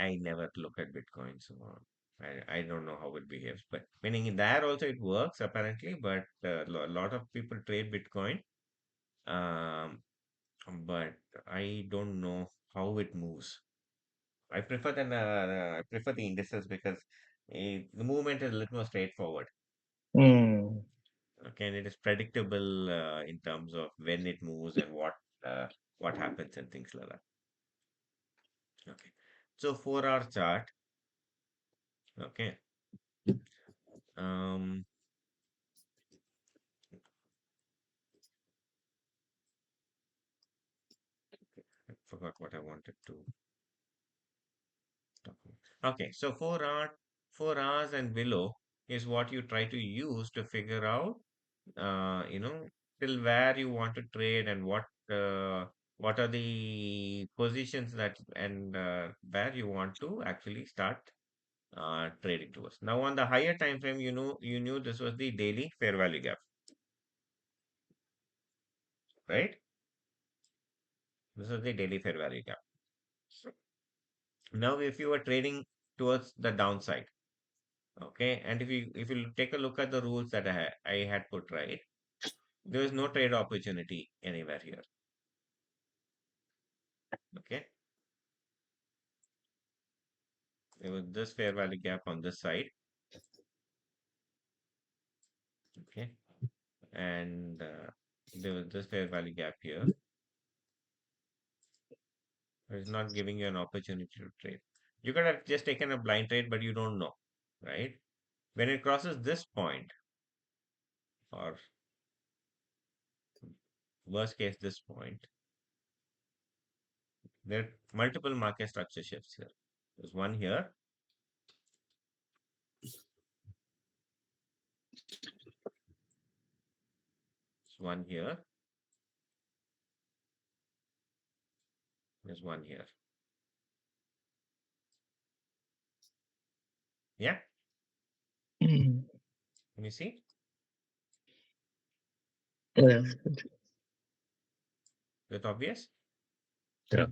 S1: I never look at Bitcoin, so I don't know how it behaves. But meaning in there also it works apparently, but a lot of people trade Bitcoin, um, but I don't know how it moves. I prefer the indices because the movement is a little more straightforward.
S2: Hmm.
S1: Okay, and it is predictable in terms of when it moves and what happens and things like that. Okay, so 4 hour chart. Okay, um, I forgot what I wanted to talk about. Okay, so 4 hours and below is what you try to use to figure out, you know, till where you want to trade and what are the positions that and where you want to actually start trading towards. Now on the higher time frame, you knew this was the daily fair value gap, right? This is the daily fair value gap. Now, if you are trading towards the downside, okay, and if you take a look at the rules that I had put right, there is no trade opportunity anywhere here. Okay, there was this fair value gap on this side. Okay, and there was this fair value gap here. It's not giving you an opportunity to trade. You could have just taken a blind trade, but you don't know, right? When it crosses this point, or worst case, this point, there are multiple market structure shifts here. There's one here, there's one here, there's one here. Yeah,
S2: Hmm.
S1: can you see?
S2: Yeah.
S1: That's obvious.
S3: Yeah.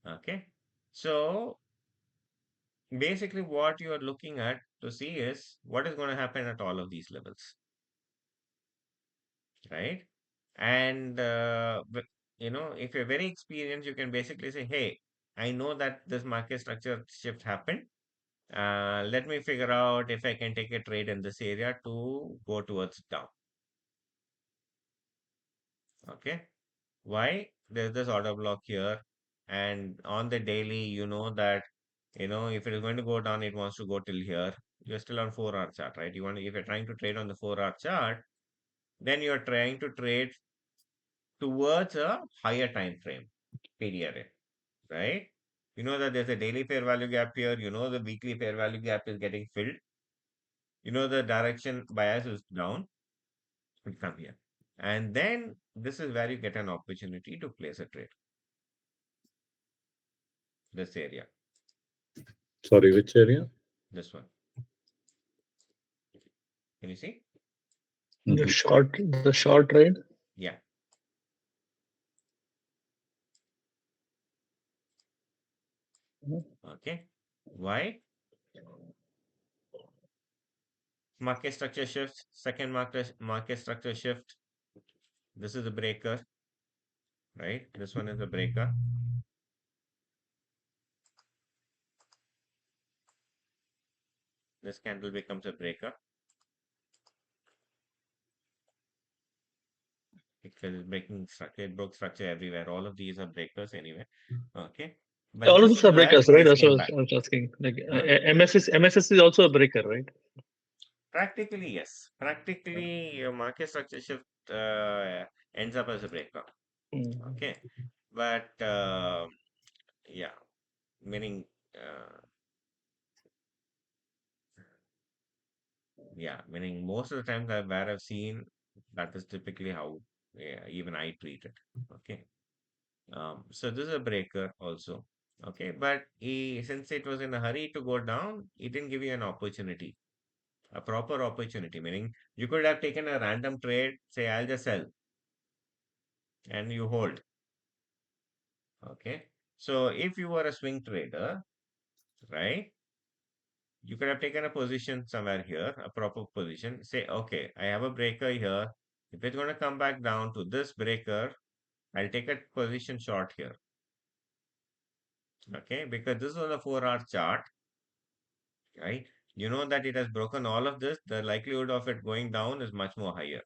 S1: Okay. So basically, what you are looking at to see is what is going to happen at all of these levels, right? And if you're very experienced, you can basically say, "Hey, I know that this market structure shift happened. Let me figure out if I can take a trade in this area to go towards down." Okay. Why? There's this order block here, and on the daily, you know that if it is going to go down, it wants to go till here. You're still on 4 hour chart, right? If you're trying to trade on the 4 hour chart, then you're trying to trade towards a higher time frame period, right? You know that there's a daily fair value gap here. You know the weekly fair value gap is getting filled. You know the direction bias is down. It come here, and then this is where you get an opportunity to place a trade. This area,
S3: Sorry, which area?
S1: this one. Can you see?
S2: The
S3: Mhm.
S2: short trade.
S1: Yeah. Okay. Why? Market structure shifts. Second market structure shift. This is a breaker, right? This one is a breaker. This candle becomes a breaker because it's breaking structure. It broke structure everywhere. All of these are breakers anyway. Okay. But
S2: All of
S1: this
S2: these
S1: is
S2: are
S1: where
S2: breakers, right?
S1: price
S2: That's what
S1: came back.
S2: I was asking. Like
S1: Huh?
S2: MSS is also a breaker, right?
S1: Practically, yes. Practically, your market structure shift ends up as a breaker.
S2: Mm.
S1: Okay. But yeah, meaning uh, yeah, meaning most of the times where I've seen that is typically how even I treat it. Okay. So this is a breaker also. Okay, but since it was in a hurry to go down, it didn't give you an opportunity, a proper opportunity. Meaning you could have taken a random trade, say I'll just sell, and you hold. Okay. So if you were a swing trader, right, you could have taken a position somewhere here, a proper position. Say, okay, I have a breaker here. If it's going to come back down to this breaker, I'll take a position short here. Okay, because this was a 4 hour chart, right? You know that it has broken all of this, the likelihood of it going down is much more higher.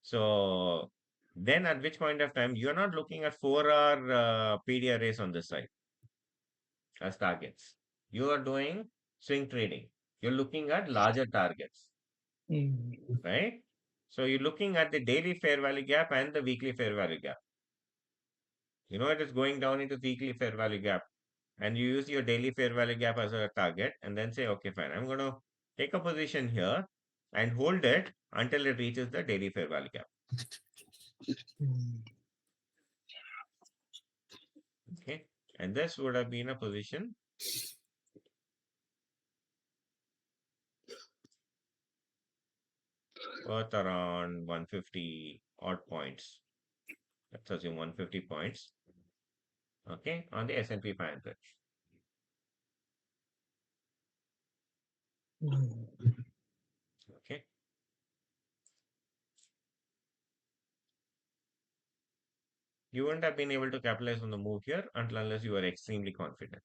S1: So then at which point of time you're not looking at 4 hour PD arrays on this side as targets. You are doing swing trading. You're looking at larger targets,
S2: Mm.
S1: right? So you're looking at the daily fair value gap and the weekly fair value gap. You know it is going down into weekly fair value gap, and you use your daily fair value gap as a target, and then say, okay, fine, I'm going to take a position here and hold it until it reaches the daily fair value gap.
S2: Mm.
S1: Okay, and this would have been a position worth around 150 odd points. Let's assume 150 points. Okay, on the S&P 500.
S2: Mm.
S1: Okay, you wouldn't have been able to capitalize on the move here until unless you were extremely confident.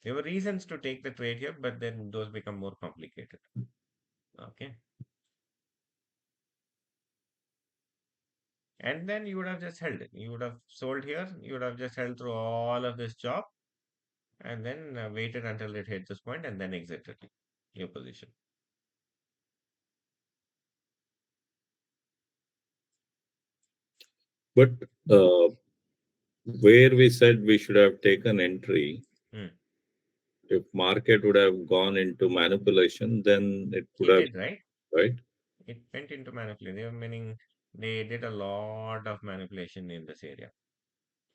S1: There were reasons to take the trade here, but then those become more complicated. Okay, and then you would have just held it. You would have sold here. You would have just held through all of this job, and then waited until it hit this point, and then exited your position.
S3: But uh, where we said we should have taken entry,
S1: Hmm.
S3: if market would have gone into manipulation, then it would
S1: It
S3: have,
S1: did, right?
S3: right?
S1: It went into manipulation, meaning they did a lot of manipulation in this area.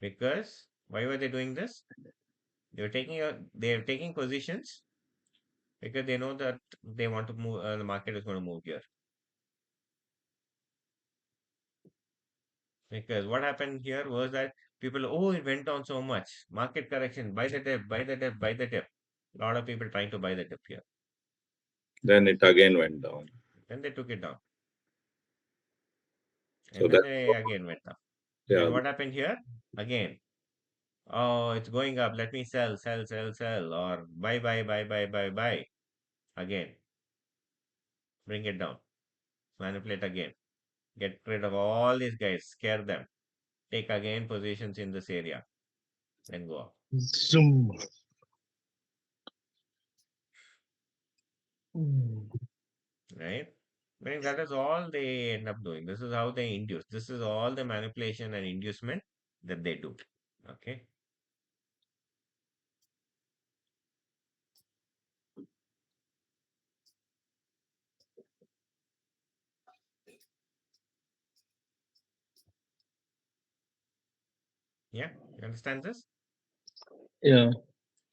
S1: Because why were they doing this? They're taking positions because they know that they want to move. The market is going to move here. Because what happened here was that people, oh, it went down so much. Market correction, buy the dip, buy the dip, buy the dip. A lot of people trying to buy the dip here.
S3: Then it again went down.
S1: Then they took it down,
S3: So
S1: and then
S3: that,
S1: they again went up.
S3: yeah,
S1: And what happened here? Again, oh, it's going up. Let me sell, sell, sell, sell, or buy, buy, buy, buy, buy, buy. Again, bring it down, manipulate again, get rid of all these guys, scare them, take again positions in this area, then go up,
S2: Zoom. Mm.
S1: right? Meaning that is all they end up doing. This is how they induce. This is all the manipulation and inducement that they do. Okay. Yeah. You understand this?
S2: Yeah.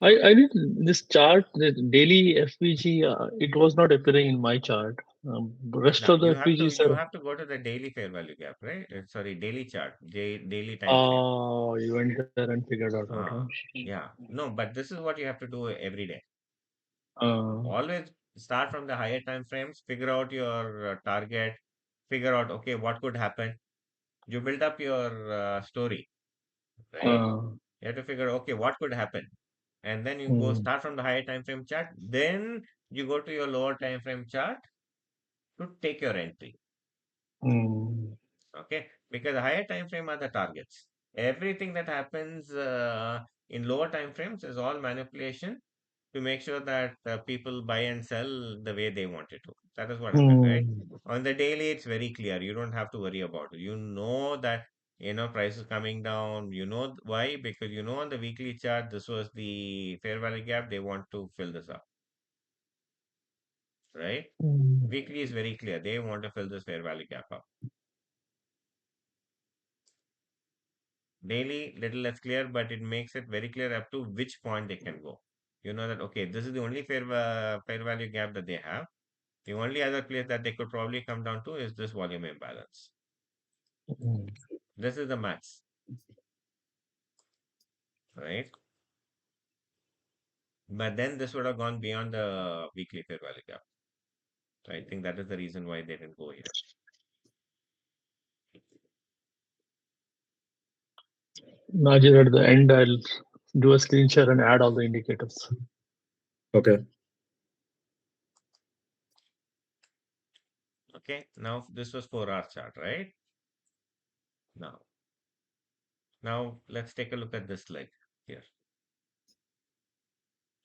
S2: I did this chart, the daily FPG, it was not appearing in my chart. Rest
S1: Now
S2: of the FPGs
S1: you
S2: are.
S1: have to go to the daily fair value gap, right? Sorry, daily chart, daily time frame.
S2: You went there and figured out out, huh?
S1: Yeah. No, but this is what you have to do every day.
S2: Uh,
S1: Always start from the higher time frames, figure out your target, figure out, okay, what could happen. You build up your story, right?
S2: uh,
S1: You have to figure, okay, what could happen. And then you go
S2: mm,
S1: start from the higher time frame chart. Then you go to your lower time frame chart to take your entry.
S2: mm,
S1: Okay, because the higher time frame are the targets. Everything that happens in lower time frames is all manipulation to make sure that people buy and sell the way they want it to. That is what happens, right?
S2: mm,
S1: On the daily, it's very clear. You don't have to worry about it. You know that price is coming down. You know why? Because you know on the weekly chart, this was the fair value gap. They want to fill this up, right?
S2: mm,
S1: Weekly is very clear. They want to fill this fair value gap up. Daily, little less clear, but it makes it very clear up to which point they can go. You know that, okay, this is the only fair value gap that they have. The only other place that they could probably come down to is this volume imbalance.
S2: mm.
S1: This is the max, right? But then this would have gone beyond the weekly fair value gap. So I think that is the reason why they didn't go here.
S2: Najir, at the end, I'll do a screen share and add all the indicators.
S3: Okay.
S1: Okay, now this was 4 hour chart, right? Now, now let's take a look at this leg here.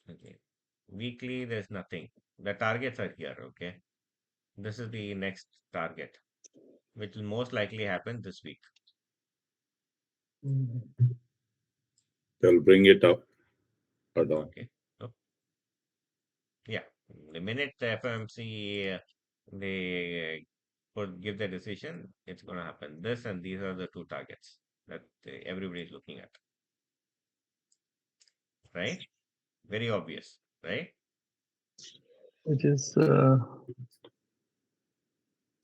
S1: Okay, weekly there's nothing. The targets are here. Okay, this is the next target, which will most likely happen this week.
S2: Mm.
S3: They'll bring it up or down.
S1: Okay, so yeah, the minute the FOMC they give the decision, it's going to happen. This and these are the two targets that everybody is looking at, right? Very obvious, right?
S2: Which is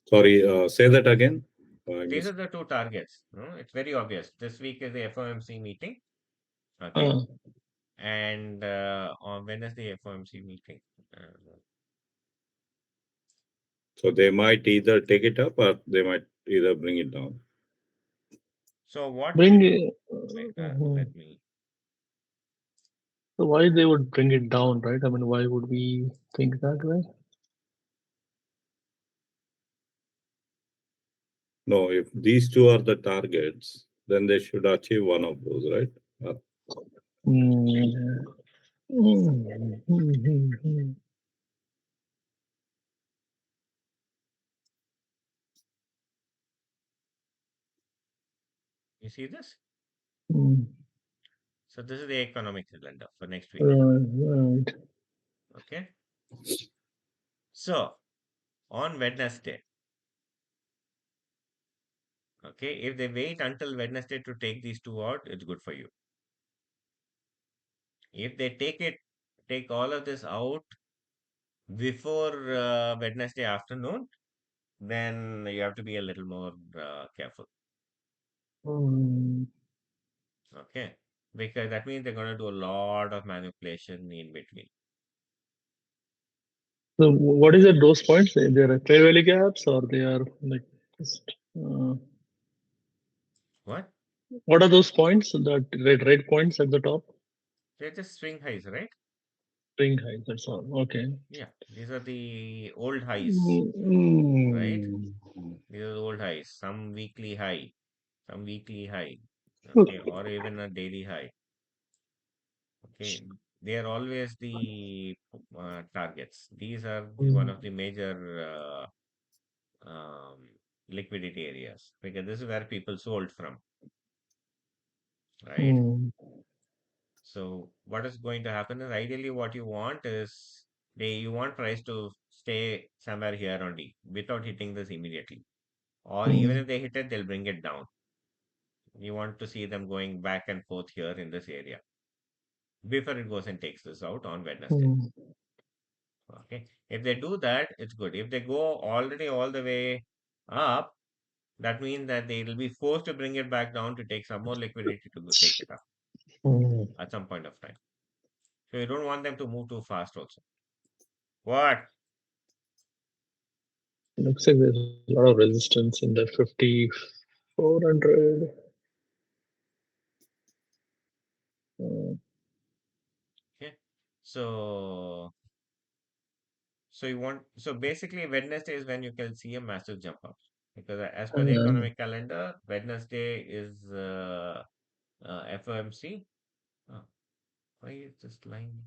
S3: Sorry, say that again. I
S1: These are
S3: missed.
S1: the two targets. No? It's very obvious. This week is the FOMC meeting. Okay.
S2: uh,
S1: And on Wednesday, FOMC meeting. Uh,
S3: So they might either take it up or they might either bring it down.
S1: so what?
S2: bring.
S1: Wait,
S2: Mhm.
S1: let me.
S2: So why they would bring it down, right? I mean, why would we think that way?
S3: No, if these two are the targets, then they should achieve one of those, right?
S2: Mm. Mm.
S1: You see this?
S2: Mm.
S1: So this is the economic calendar for next week.
S2: Right.
S1: Okay. So on Wednesday, okay, if they wait until Wednesday to take these two out, it's good for you. If they take all of this out before Wednesday afternoon, then you have to be a little more careful.
S2: Mm.
S1: Okay. Because that means they're going to do a lot of manipulation in between.
S2: So what is it? Those points? They are fair value gaps, or they are like just.
S1: What?
S2: What are those points? That red points at the top?
S1: They're just swing highs, right?
S2: String height. That's all. Okay.
S1: Yeah. These are the old highs, right?
S2: Mm.
S1: These are the old highs. Some weekly high, okay, or even a daily high. Okay. They are always the targets. These are one
S2: Mm.
S1: of the major um, liquidity areas because this is where people sold from, right?
S2: Mm.
S1: So what is going to happen is ideally what you want is you want price to stay somewhere here only without hitting this immediately. Or even
S2: Mm.
S1: if they hit it, they'll bring it down. You want to see them going back and forth here in this area before it goes and takes this out on Wednesday.
S2: Mm.
S1: Okay. If they do that, it's good. If they go already all the way up, that means that they will be forced to bring it back down to take some more liquidity to go take it up
S2: Mm.
S1: at some point of time. So you don't want them to move too fast also. What?
S2: Looks like there's a lot of resistance in the 5400.
S1: Okay. So so basically Wednesday is when you can see a massive jump up because as per the
S2: Uh,
S1: economic calendar, Wednesday is FOMC. Oh, why is this line?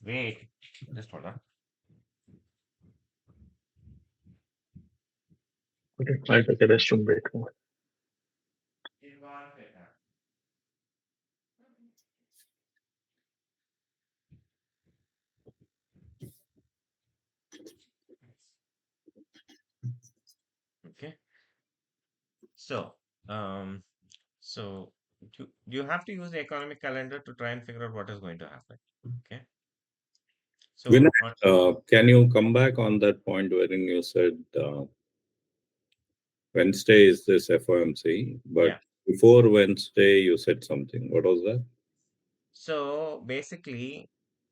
S1: Wait, just hold on.
S2: okay, I took a restroom break.
S1: Okay. So um so you have to use the economic calendar to try and figure out what is going to happen. Okay.
S3: Vinay,
S1: So on
S3: can you come back on that point wherein you said Wednesday is this FOMC, but
S1: yeah.
S3: before Wednesday you said something. What was that?
S1: So basically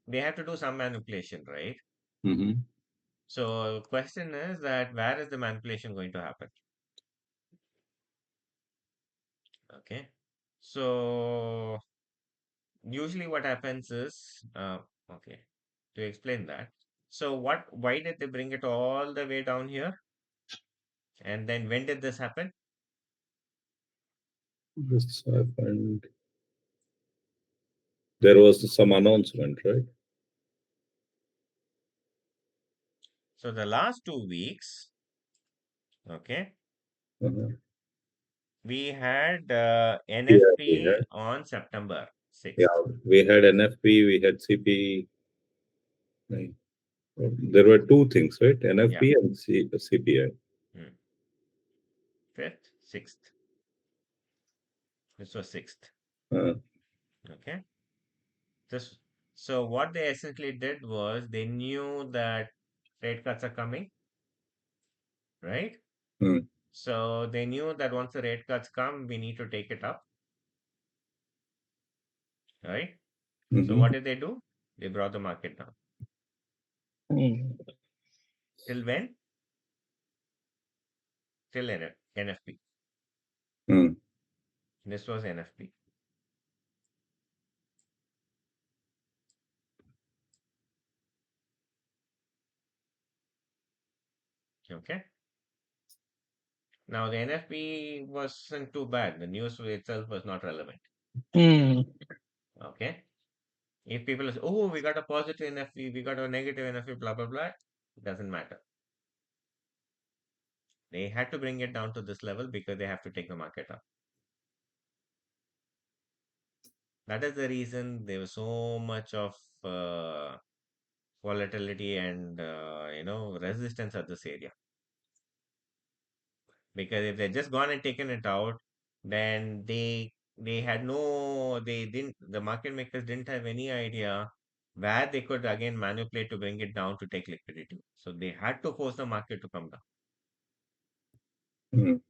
S1: they have to do some manipulation, right?
S3: Mm-hmm.
S1: So question is that where is the manipulation going to happen? Okay. So usually what happens is, okay, to explain that. So why did they bring it all the way down here? And then when did this happen?
S3: This happened. There was some announcement, right?
S1: So the last 2 weeks, okay,
S3: Uh-huh.
S1: we had
S3: Yeah, we
S1: NFP
S3: had.
S1: on September
S3: Yeah,
S1: 6th.
S3: we had NFP, we had CP. Right. There were two things, right?
S1: Yeah.
S3: NFP and CPI.
S1: Hmm. 5th, 6th. This was 6th.
S3: Uh,
S1: Okay. This, so what they essentially did was they knew that rate cuts are coming, right?
S3: mm,
S1: So they knew that once the rate cuts come, we need to take it up, right? So what
S3: mhm,
S1: did they do? They brought the market down.
S2: Hmm.
S1: Till when? Till NFP.
S3: mm.
S1: This was NFP. Okay. Now the NFP wasn't too bad. The news itself was not relevant.
S2: Hmm.
S1: Okay. If people say, oh, we got a positive NFP, we got a negative NFP, blah, blah, blah, it doesn't matter. They had to bring it down to this level because they have to take the market up. That is the reason there was so much of uh, volatility and resistance at this area. Because if they just gone and taken it out, then they had no they didn't the market makers didn't have any idea where they could again manipulate to bring it down to take liquidity. So they had to force the market to come down.
S3: Mm,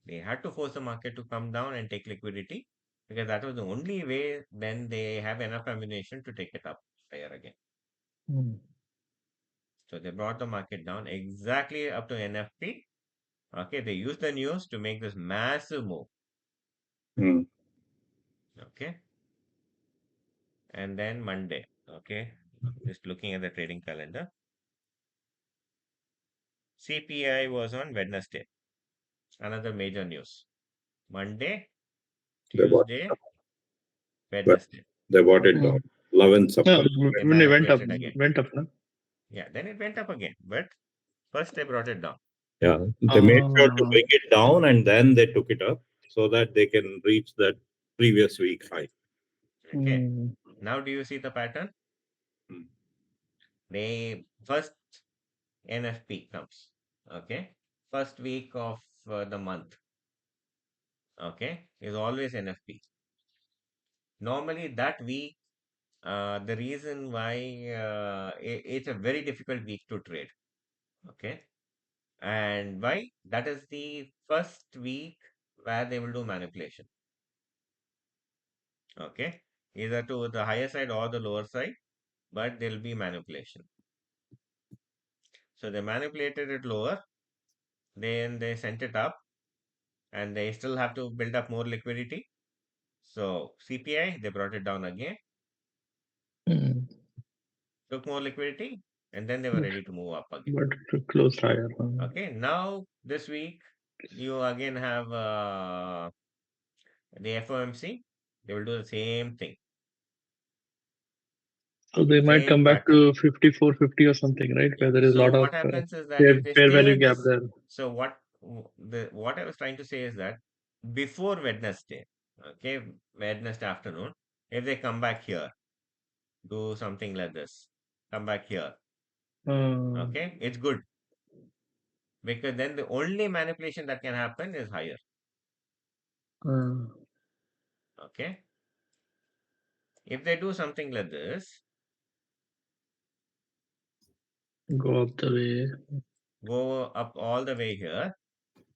S1: They had to force the market to come down and take liquidity because that was the only way then they have enough ammunition to take it up higher again.
S2: Hmm.
S1: So they brought the market down exactly up to NFP. Okay, they used the news to make this massive move.
S3: mm.
S1: Okay, and then Monday. Okay, just looking at the trading calendar. CPI was on Wednesday. Another major news. Monday,
S3: They bought,
S1: Tuesday,
S3: but
S1: Wednesday.
S3: they bought it
S2: Hmm.
S3: down. 11
S2: Yeah,
S3: September.
S1: They
S2: when it
S1: manipulated again.
S2: went up, no?
S1: Yeah, then it went up again. But first they brought it down.
S3: Yeah, they made sure to
S2: Ah.
S3: bring it down and then they took it up so that they can reach that previous week high.
S1: Okay.
S2: Hmm.
S1: Now do you see the pattern?
S3: Mm,
S1: They first NFP comes. Okay. First week of the month. Okay. Is always NFP. Normally that week, the reason why it's a very difficult week to trade. Okay. And why? That is the first week where they will do manipulation. Okay. Either to the higher side or the lower side, but there will be manipulation. So they manipulated it lower, then they sent it up, and they still have to build up more liquidity. So CPI, they brought it down again,
S2: Hmm.
S1: took more liquidity, and then they were ready to move up again.
S2: But it closed higher.
S1: Okay, now this week you again have the FOMC. They will do the same thing,
S2: So they might
S1: same
S2: come back
S1: pattern.
S2: to 54.50 or something, right?
S1: Yeah.
S2: Where there is a
S1: So
S2: lot of
S1: what happens is that if they
S2: fair
S1: stay
S2: value
S1: with
S2: gap
S1: this,
S2: there.
S1: so what I was trying to say is that before Wednesday, okay, Wednesday afternoon, if they come back here, do something like this, come back here,
S2: Uh,
S1: okay, it's good because then the only manipulation that can happen is higher,
S2: uh,
S1: okay. If they do something like this,
S2: go up the way.
S1: go up all the way here,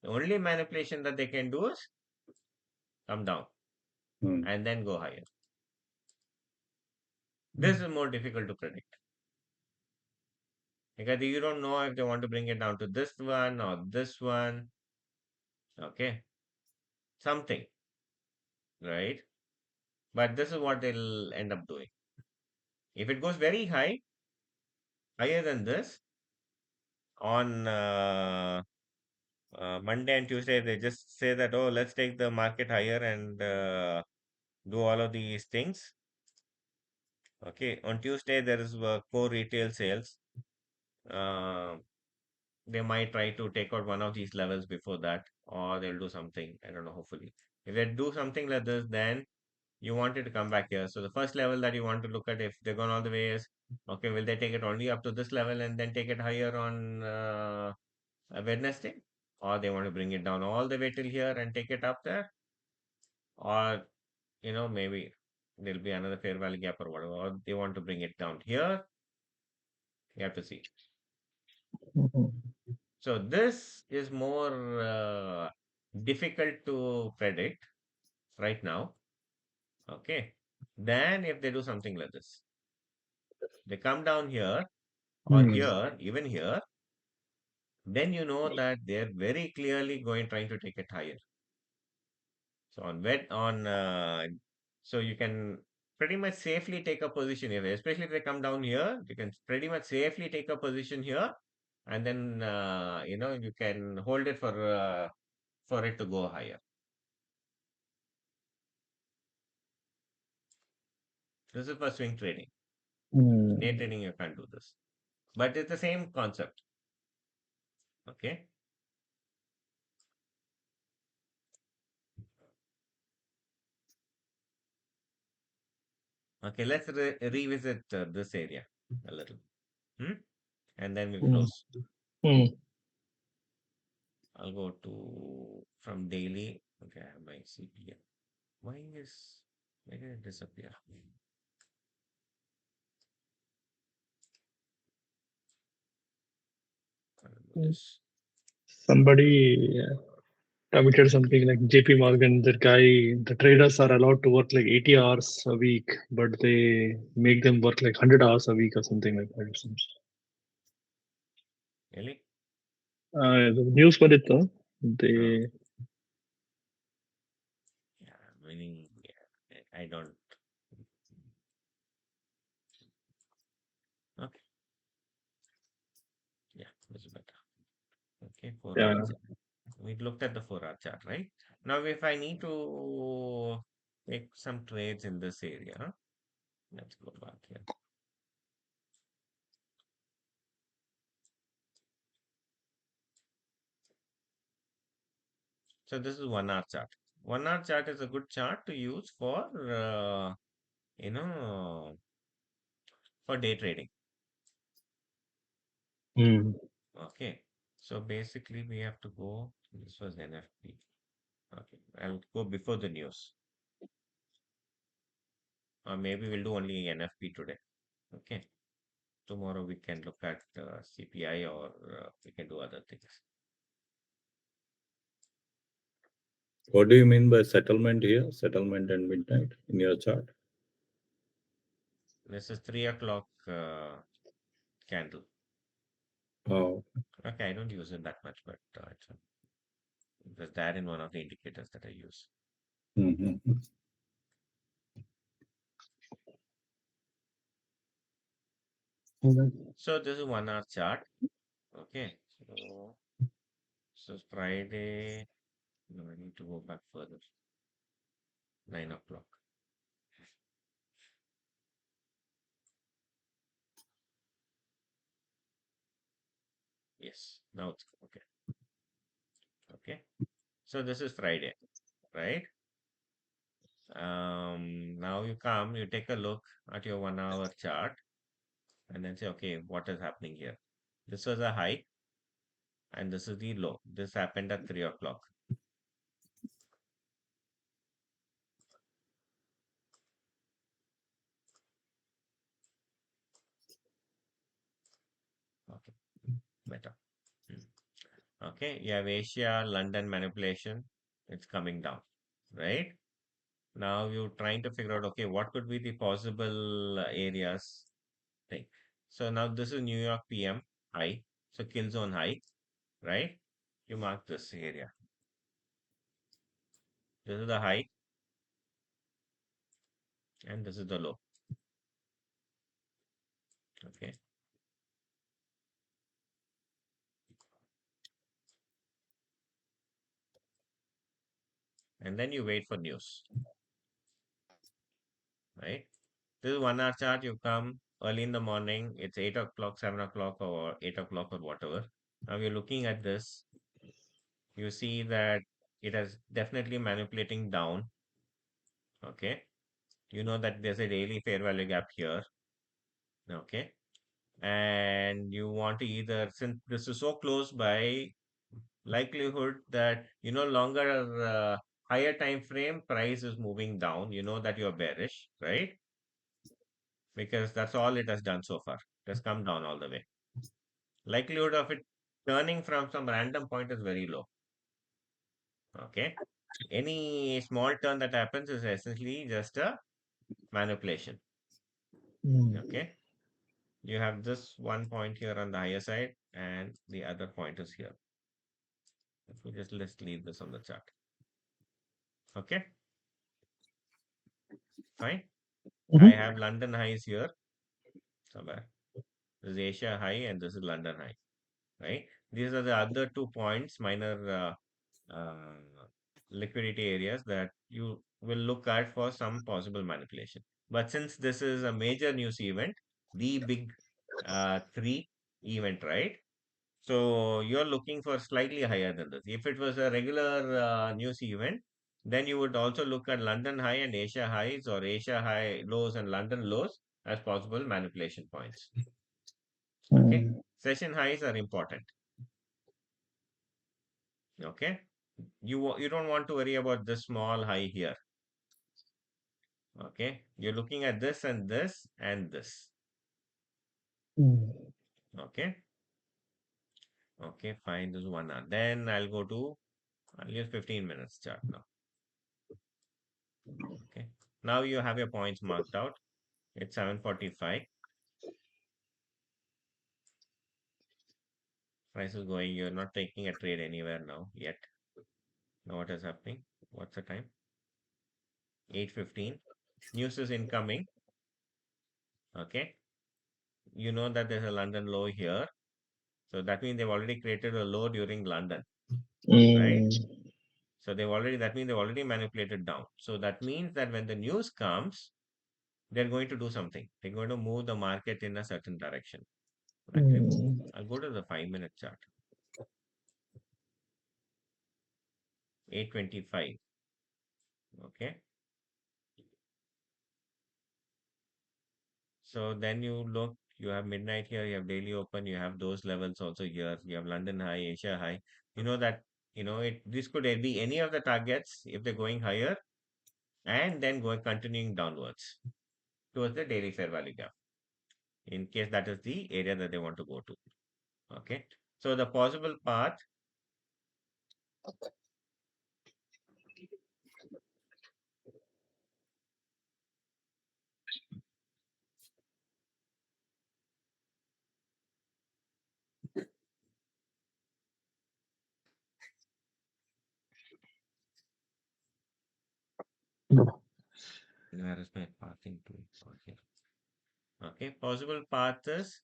S1: the only manipulation that they can do is come down
S3: mm,
S1: and then go higher. This is more difficult to predict because you don't know if they want to bring it down to this one or this one, okay, something. right? But this is what they'll end up doing. If it goes very high, higher than this on Monday and Tuesday, they just say that, oh, let's take the market higher and do all of these things. Okay, on Tuesday, there is core retail sales. Uh, they might try to take out one of these levels before that, or they'll do something. I don't know, hopefully. If they do something like this, then you want it to come back here. So the first level that you want to look at, if they're gone all the way, is okay, will they take it only up to this level and then take it higher on Wednesday? Or they want to bring it down all the way till here and take it up there? Or, maybe there'll be another fair value gap or whatever, or they want to bring it down here. You have to see.
S2: Mhm.
S1: So this is more difficult to predict right now, okay, than if they do something like this. They come down here or
S2: Hmm.
S1: here, even here, then you know that they're very clearly trying to take it higher. So so you can pretty much safely take a position here, especially if they come down here, you can pretty much safely take a position here, and then you can hold it for it to go higher. This is for swing trading. Day
S2: Hmm.
S1: trading, you can't do this, but it's the same concept. Okay. Okay. Let's revisit this area a little, hmm? And then we'll
S2: Hmm.
S1: close.
S2: Hmm.
S1: I'll go to from daily. Okay, I have my CPM. Why did it disappear? I don't know this.
S2: Somebody committed something like JP Morgan. That guy, the traders are allowed to work like 80 hours a week, but they make them work like 100 hours a week or something like that. It seems.
S1: Really?
S2: The news for it though.
S1: Oh,
S2: They.
S1: yeah. Meaning, yeah, I don't. Okay. Yeah, this is better. Okay, 4 hour
S2: Yeah.
S1: chart. We looked at the 4 hour chart, right? Now, if I need to take some trades in this area, let's go back here. So this is 1 hour chart. 1 hour chart is a good chart to use you know, for day trading.
S2: Hmm.
S1: Okay. So basically, we have to go. This was NFP. Okay. I'll go before the news. Or maybe we'll do only NFP today. Okay. Tomorrow we can look at CPI or we can do other things.
S3: What do you mean by settlement here? Settlement and midnight in your chart?
S1: This is 3 o'clock candle.
S3: Oh,
S1: Okay, I don't use it that much, but it was there in one of the indicators that I use.
S3: mhm.
S1: So this is 1 hour chart. Okay, so this is Friday. No, I need to go back further. 9 o'clock. Yes, now it's okay. Okay, so this is Friday, right? Now you take a look at your 1 hour chart and then say, okay, what is happening here? This was a high and this is the low. This happened at 3 o'clock. Okay, better. Hmm. Okay, you have Asia, London manipulation. It's coming down, right? Now you're trying to figure out, okay, what could be the possible areas thing. So now this is New York PM high. So kill zone high, right? You mark this area. This is the high. and this is the low. Okay. And then you wait for news, right? This is 1 hour chart. You come early in the morning. It's 8 o'clock, 7 o'clock, or 8 o'clock, or whatever. Now you're looking at this. You see that it is definitely manipulating down. Okay. You know that there's a daily fair value gap here. Okay. And you want to either, since this is so close by, likelihood that longer higher time frame price is moving down, that you're bearish, right? Because that's all it has done so far. It has come down all the way. Likelihood of it turning from some random point is very low. Okay. Any small turn that happens is essentially just a manipulation.
S2: Mm.
S1: Okay. You have this one point here on the higher side, and the other point is here. Let me just let's leave this on the chart. Okay. Fine. I
S2: Mhm.
S1: have London highs here somewhere. This is Asia high and this is London high, right? These are the other 2 points, minor liquidity areas that you will look at for some possible manipulation. But since this is a major news event, the big three event, right? So you're looking for slightly higher than this. If it was a regular news event, then you would also look at London high and Asia highs, or Asia high lows and London lows as possible manipulation points. Okay.
S2: Mm.
S1: Session highs are important. Okay. You don't want to worry about this small high here. Okay. You're looking at this and this and this.
S2: Mm.
S1: Okay. Okay. Fine. This is 1 hour. Then I'll use 15 minutes chart now. Okay. Now you have your points marked out. It's 7:45. Price is going. You're not taking a trade anywhere now yet. Now what is happening? What's the time? 8:15. News is incoming. Okay. You know that there's a London low here. So that means they've already created a low during London, right?
S2: Mm.
S1: So that means they've already manipulated down. So that means that when the news comes, they're going to do something. They're going to move the market in a certain direction. Actually,
S2: Mm.
S1: I'll go to the 5 minute chart. 8:25. Okay. So then you look, you have midnight here, you have daily open, you have those levels also here, you have London high, Asia high. You know that, this could be any of the targets if they're going higher and then going continuing downwards towards the daily fair value gap, in case that is the area that they want to go to. Okay. So the possible path, where is my pathing tool? Oh, here. Okay. Possible path is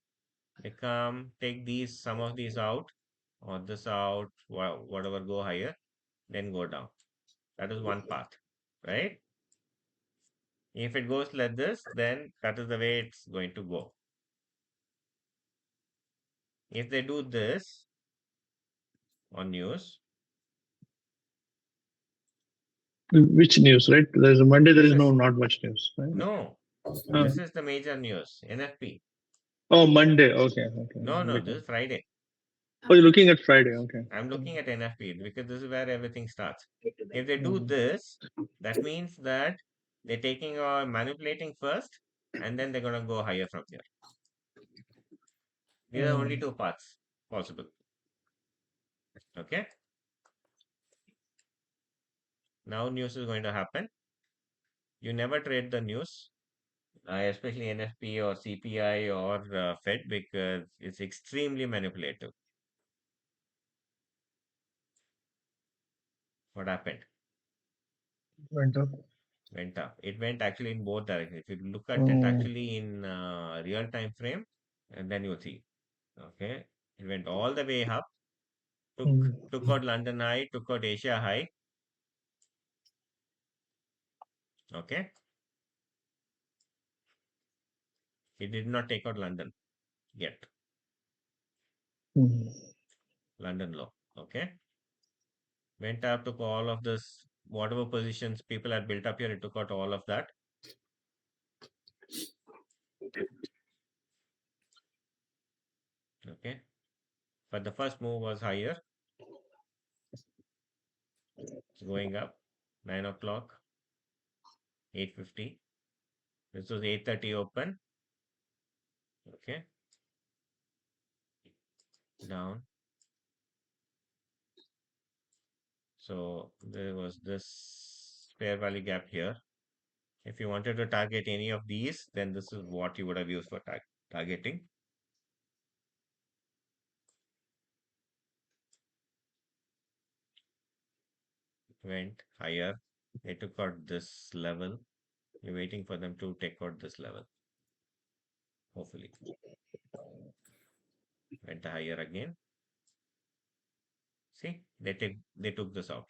S1: they come, take some of these out, or this out, whatever, go higher, then go down. That is one path, right? If it goes like this, then that is the way it's going to go. If they do this on news,
S2: Which news, right? There's a Monday, there
S1: this
S2: is
S1: is
S2: not much news, right?
S1: no,
S2: Uh,
S1: this is the major news, NFP.
S2: oh, Monday. Okay, okay.
S1: No, this is Friday.
S2: Oh, you're looking at Friday. Okay.
S1: I'm looking at NFP because this is where everything starts. If they do
S2: Mm.
S1: this, that means that they're taking or manipulating first, and then they're gonna go higher from here. These are only
S2: Mm.
S1: two paths possible. Okay. Now news is going to happen. You never trade the news, especially NFP or CPI or Fed, because it's extremely manipulative. What happened?
S2: Went up.
S1: went up. It went actually in both directions. If you look at it
S2: Mm,
S1: actually in real time frame, and then you'll see. Okay, it went all the way up.
S2: mm,
S1: Took out London high, took out Asia high. Okay, it did not take out London yet.
S2: mm,
S1: London low. Okay, went up, took all of this, whatever positions people had built up here, it took out all of that. Okay, but the first move was higher. It's going up. 9 o'clock, 8:50. This was 8:30 open. Okay, down. So there was this fair value gap here. If you wanted to target any of these, then this is what you would have used for targeting. Went higher. They took out this level. You're waiting for them to take out this level. Hopefully. Went higher again. See, they took this out.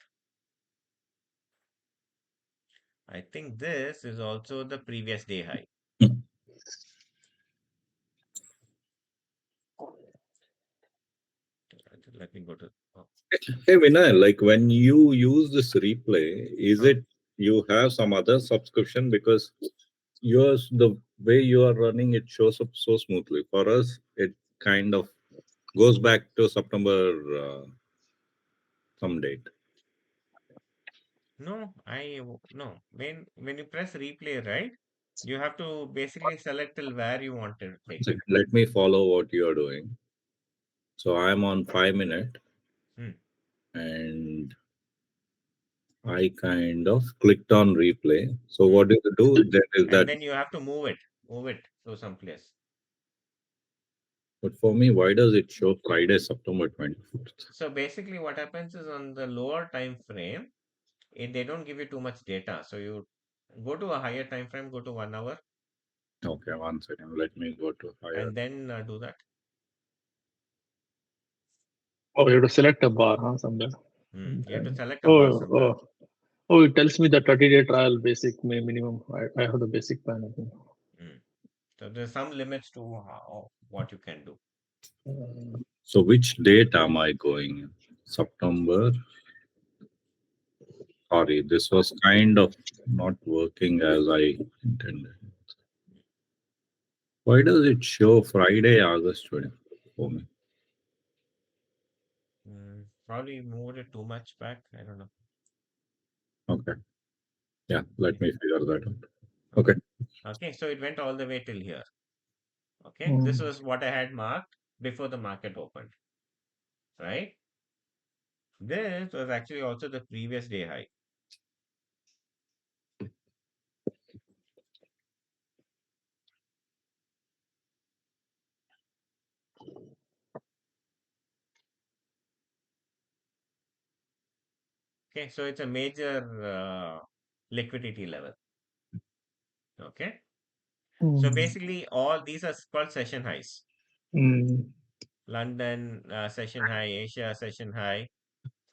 S1: I think this is also the previous day high. Let me go to. Oh,
S3: Hey Vinay, like when you use this replay, is
S1: huh.
S3: it you have some other subscription? Because yours, the way you are running, it shows up so smoothly. For us, it kind of goes back to September some date.
S1: No, no. When you press replay, right? You have to basically select till where you want to take
S3: So
S1: it.
S3: let me follow what you are doing. So I'm on 5 minute
S1: Hmm.
S3: and I kind of clicked on replay. So
S1: Hmm.
S3: what do you do? There is
S1: And
S3: that.
S1: then you have to move it to some place.
S3: But for me, why does it show Friday, September 24th?
S1: So basically, what happens is on the lower time frame, they don't give you too much data. So you go to a higher time frame, go to 1 hour,
S3: Okay, one second. Let me go to higher.
S1: and then do that.
S2: Oh, you have to select a bar, huh? Somewhere.
S1: You have to select a
S2: Oh,
S1: bar somewhere.
S2: oh, oh, it tells me the 30-day trial basic minimum. I have the basic plan, I think.
S1: Mm. So there's some limits to what you can do.
S3: So which date am I going? September. Sorry, this was kind of not working as I intended. Why does it show Friday, August 20 for me?
S1: Probably moved it too much back. I don't know.
S3: Okay. Yeah, let
S1: Okay.
S3: me figure that out. Okay.
S1: Okay. Okay. So it went all the way till here. Okay. This
S2: Mm,
S1: was what I had marked before the market opened. Right. This was actually also the previous day high. Okay. So it's a major liquidity level. Okay. So
S2: mm,
S1: basically, all these are called session highs.
S2: mm,
S1: London session high, Asia session high.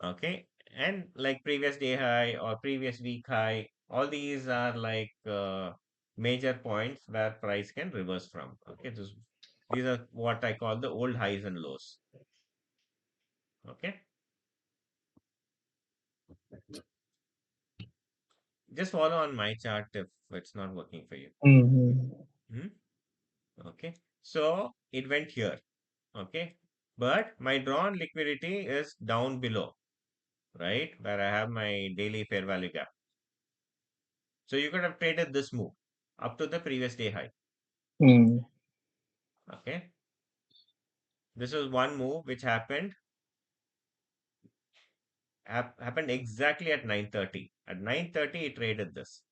S1: Okay. And like previous day high or previous week high, all these are like major points where price can reverse from. Okay. These are what I call the old highs and lows. Okay. Just follow on my chart if it's not working for you.
S2: mm,
S1: Hmm? Okay. So it went here. Okay. But my drawn liquidity is down below, right? Where I have my daily fair value gap. So you could have traded this move up to the previous day high.
S2: mm,
S1: Okay. This was one move which happened exactly at 9:30. At 9:30, it traded this.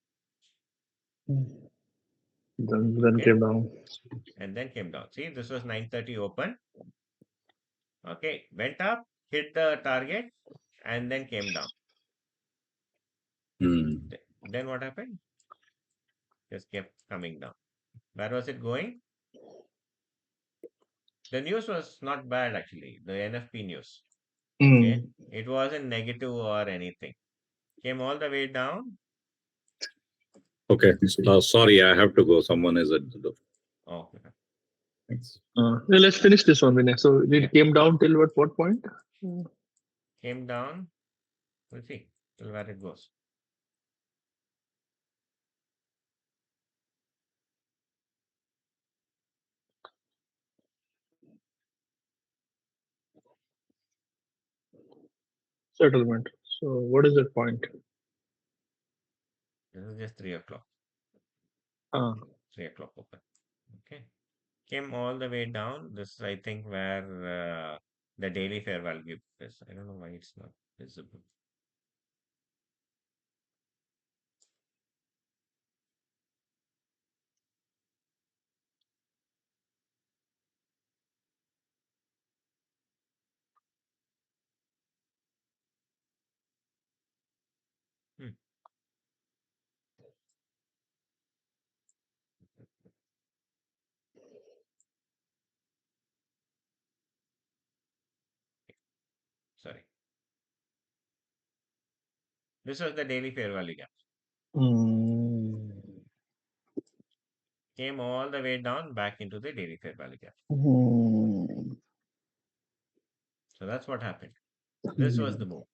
S2: mm. Then
S1: Okay.
S2: came down.
S1: And then came down. See, this was 9:30 open. Okay. Went up, hit the target, and then came down.
S3: Hmm.
S1: Then what happened? Just kept coming down. Where was it going? The news was not bad actually, the NFP news. Okay.
S2: Mm.
S1: It wasn't negative or anything. Came all the way down.
S3: Okay. Sorry, I have to go. Someone is at the door.
S1: Oh,
S3: Thanks.
S2: Yeah, let's finish this one, Vinay. So
S1: yeah.
S2: it came down till what point?
S1: Came down. We'll see till where it goes.
S2: Settlement. So what is that point?
S1: This is just 3 o'clock.
S2: Ah.
S1: 3 o'clock open. Okay. Came all the way down. This is, I think, where the daily fair value is. I don't know why it's not visible. Hmm. Sorry. This was the daily fair value gap.
S2: Mm.
S1: Came all the way down back into the daily fair value gap.
S2: Mm.
S1: So that's what happened. This was the
S2: Mm.
S1: move.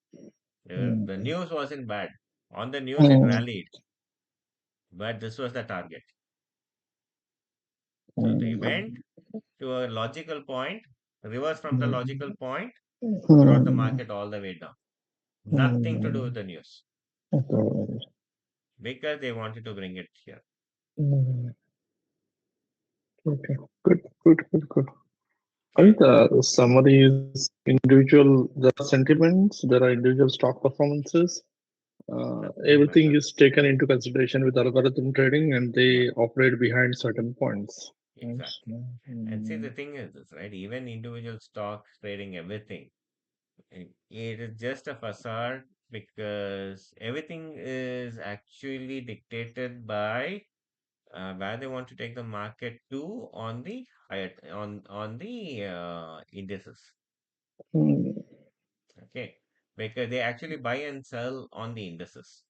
S1: The
S2: Mm.
S1: news wasn't bad. On the news, it
S2: Mm.
S1: rallied, but this was the target. So they went
S2: Mm.
S1: to a logical point, reversed from the logical point, brought the
S2: Mm.
S1: market all the way down. Nothing to do with
S2: Mm.
S1: the news
S2: Okay.
S1: because they wanted to bring it here.
S2: Mm. Okay. Good. Good. Good. Good. I
S1: Okay.
S2: think the summary is individual. There are sentiments. There are individual stock performances.
S1: Nothing
S2: Everything
S1: matters.
S2: is taken into consideration with algorithm trading, and
S1: Yeah,
S2: they operate behind certain points. Right?
S1: exactly. And see, the
S2: Mm.
S1: thing is this, right? Even individual stocks trading everything, it is just a facade because everything is actually dictated by where they want to take the market to on the higher on the indices.
S2: Mm.
S1: Okay, because they actually buy and sell on the indices.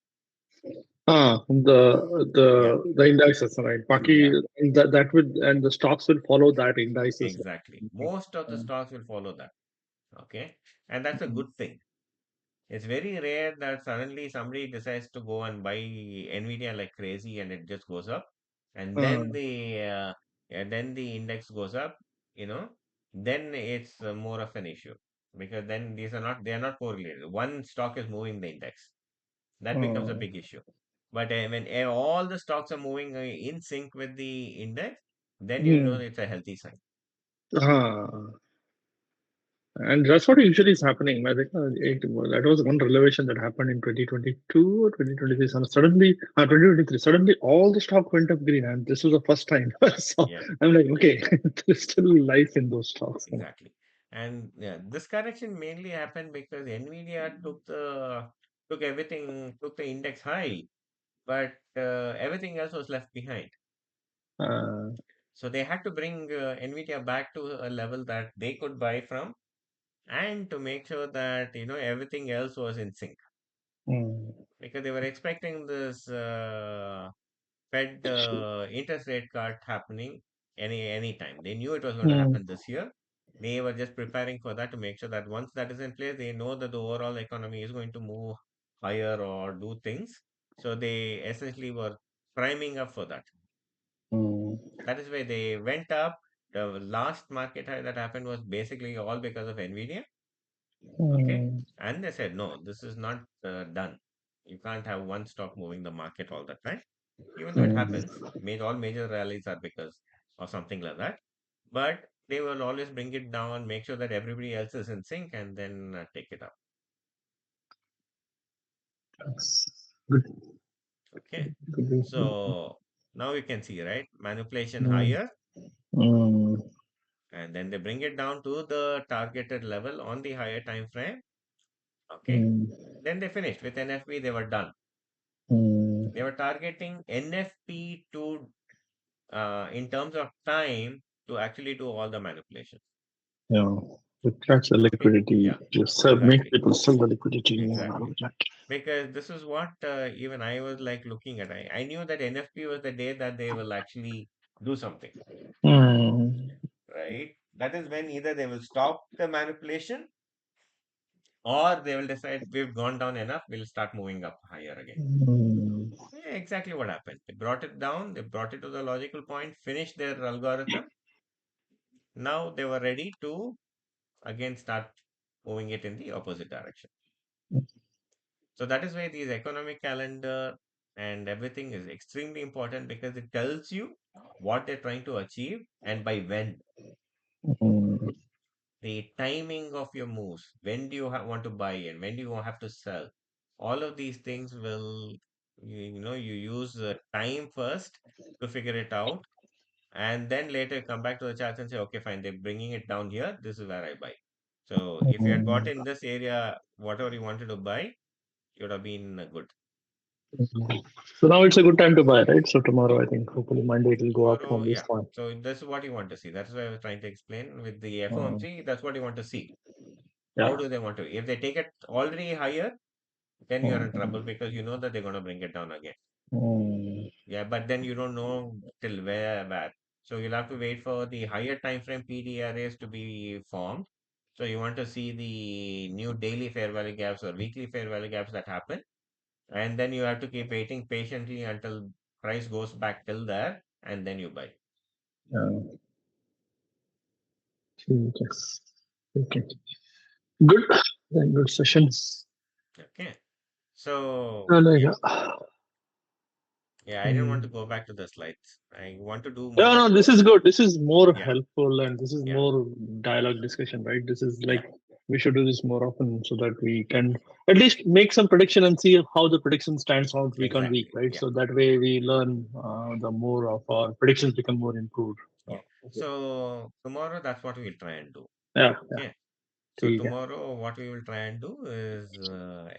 S2: The
S1: Yeah,
S2: the indices, right? Baki,
S1: yeah,
S2: that will, and the stocks will follow that indices.
S1: exactly. Most of the stocks will follow that. Okay, and that's a good thing. It's very rare that suddenly somebody decides to go and buy Nvidia like crazy and it just goes up, and
S2: Uh,
S1: then the index goes up. You know, then it's more of an issue because then these are not they are not correlated. One stock is moving the index, that becomes a
S2: uh,
S1: big issue. But when all the stocks are moving in sync with the index, then you know
S2: hmm.
S1: it's a healthy sign.
S2: Ah, and that's what usually is happening. I think that was one revelation that happened in 2022 or 2023. Suddenly, 2023, suddenly all the stock went up green, and this was the first time. So
S1: Yeah.
S2: I'm like, okay, there's still life in those stocks.
S1: Exactly. And yeah, this correction mainly happened because Nvidia took the index high, but everything else was left behind.
S2: Uh,
S1: So they had to bring Nvidia back to a level that they could buy from, and to make sure that everything else was in sync
S2: mm,
S1: because they were expecting this Fed interest rate cut happening any time. They knew it was going to
S2: mm,
S1: happen this year. They were just preparing for that to make sure that once that is in place, they know that the overall economy is going to move higher or do things. So they essentially were priming up for that.
S2: mm,
S1: That is why they went up. The last market high that happened was basically all because of Nvidia. Okay,
S2: mm,
S1: and they said no, this is not done. You can't have one stock moving the market all the time even though it
S2: mm.
S1: happens, all major rallies are because of something like that. But they will always bring it down, make sure that everybody else is in sync, and then take it up.
S2: That's good.
S1: Okay.
S2: Good, good, good.
S1: So now you can see, right? Manipulation
S2: Mm,
S1: higher,
S2: mm,
S1: and then they bring it down to the targeted level on the higher time frame. Okay.
S2: mm,
S1: Then they finished with NFB, they were done. They were targeting NFP to, in terms of time, to actually do all the manipulation.
S2: Yeah. It tracks the
S1: Okay.
S2: liquidity.
S1: Yeah,
S2: You sell, make
S1: exactly.
S2: people sell the liquidity.
S1: Exactly. Because this is what even I was like looking at. I knew that NFP was the day that they will actually do something,
S2: Hmm.
S1: right? That is when either they will stop the manipulation or they will decide we've gone down enough, we'll start moving up higher again.
S2: Hmm.
S1: Yeah, exactly what happened. They brought it down, they brought it to the logical point, finished their algorithm. Now they were ready to again start moving it in the opposite direction. So that is why these economic calendar and everything is extremely important because it tells you what they're trying to achieve and by when.
S2: Hmm.
S1: The timing of your moves, when do you want to buy and when do you have to sell. All of these things will, you use time first to figure it out, and then later come back to the charts and say, okay, fine, they're bringing it down here. This is where I buy. So if you had bought
S2: Hmm.
S1: in this area, whatever you wanted to buy, you would have been good.
S2: So now it's a good time to buy, right? So tomorrow, I think, hopefully Monday it will go up
S1: Tomorrow,
S2: from this
S1: yeah.
S2: point.
S1: So this is what you want to see. That's why I was trying to explain with the
S2: Uh,
S1: FOMC. That's what you want to see. How
S2: yeah.
S1: do they want to? If they take it already higher, then you're in trouble
S2: Hmm.
S1: because you know that they're going to bring it down again.
S2: Hmm.
S1: Yeah, but then you don't know till where. So you'll have to wait for the higher time frame PD arrays to be formed. So you want to see the new daily fair value gaps or weekly fair value gaps that happen. And then you have to keep waiting patiently until price goes back till there and then you buy.
S2: Yeah. Yes. Okay. Good. Then good session.
S1: Okay. So yeah,
S2: चलेगा.
S1: yeah, I didn't want to
S2: Hmm.
S1: go back to the slides. I want to do
S2: Yeah,
S1: more.
S2: no, this is good. This is more
S1: Yeah,
S2: helpful and this is
S1: yeah,
S2: more dialogue discussion, right? This is
S1: yeah,
S2: like we should do this more often so that we can at least make some prediction and see how the prediction stands out week on week,
S1: exactly.
S2: right?
S1: Yeah,
S2: So that way we learn the more of our predictions become more improved.
S1: yeah.
S2: Okay.
S1: So tomorrow, that's what we'll try and do.
S2: Yeah, yeah.
S1: Okay. So
S2: ठीक है.
S1: tomorrow, what we will try and do is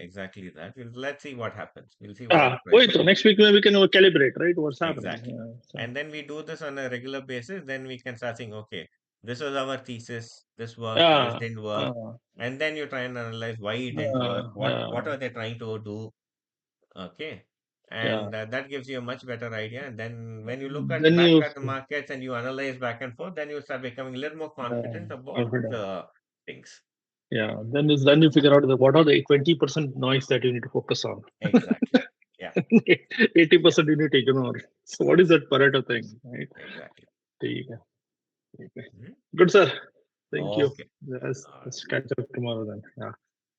S1: exactly that. Let's see what happens. We'll see where
S2: Ah,
S1: the price
S2: wait, so
S1: goes.
S2: next week we can calibrate, right? What's happening?
S1: Exactly.
S2: Yeah, so,
S1: And then we do this on a regular basis. Then we can start saying, okay, this was our thesis. This worked. This
S2: yeah,
S1: didn't work.
S2: uh,
S1: And then you try and analyze why it didn't work. What
S2: yeah.
S1: are they trying to do? Okay.
S2: Yeah.
S1: And that gives you a much better idea. And then when you look at
S2: Then
S1: back
S2: you
S1: at the markets and you analyze back and forth, then you start becoming a little more confident about
S2: confident.
S1: things.
S2: Yeah. Then you figure out what are the 20% noise that you need to focus on.
S1: Exactly. Yeah. Yeah.
S2: 80% you need to ignore. So what is that Pareto thing, right?
S1: Exactly.
S2: ठीक है, ठीक है.
S1: Mhm.
S2: Good, sir. Thank you.
S1: Okay.
S2: Let's,
S1: All right.
S2: let's catch up tomorrow then. Yeah.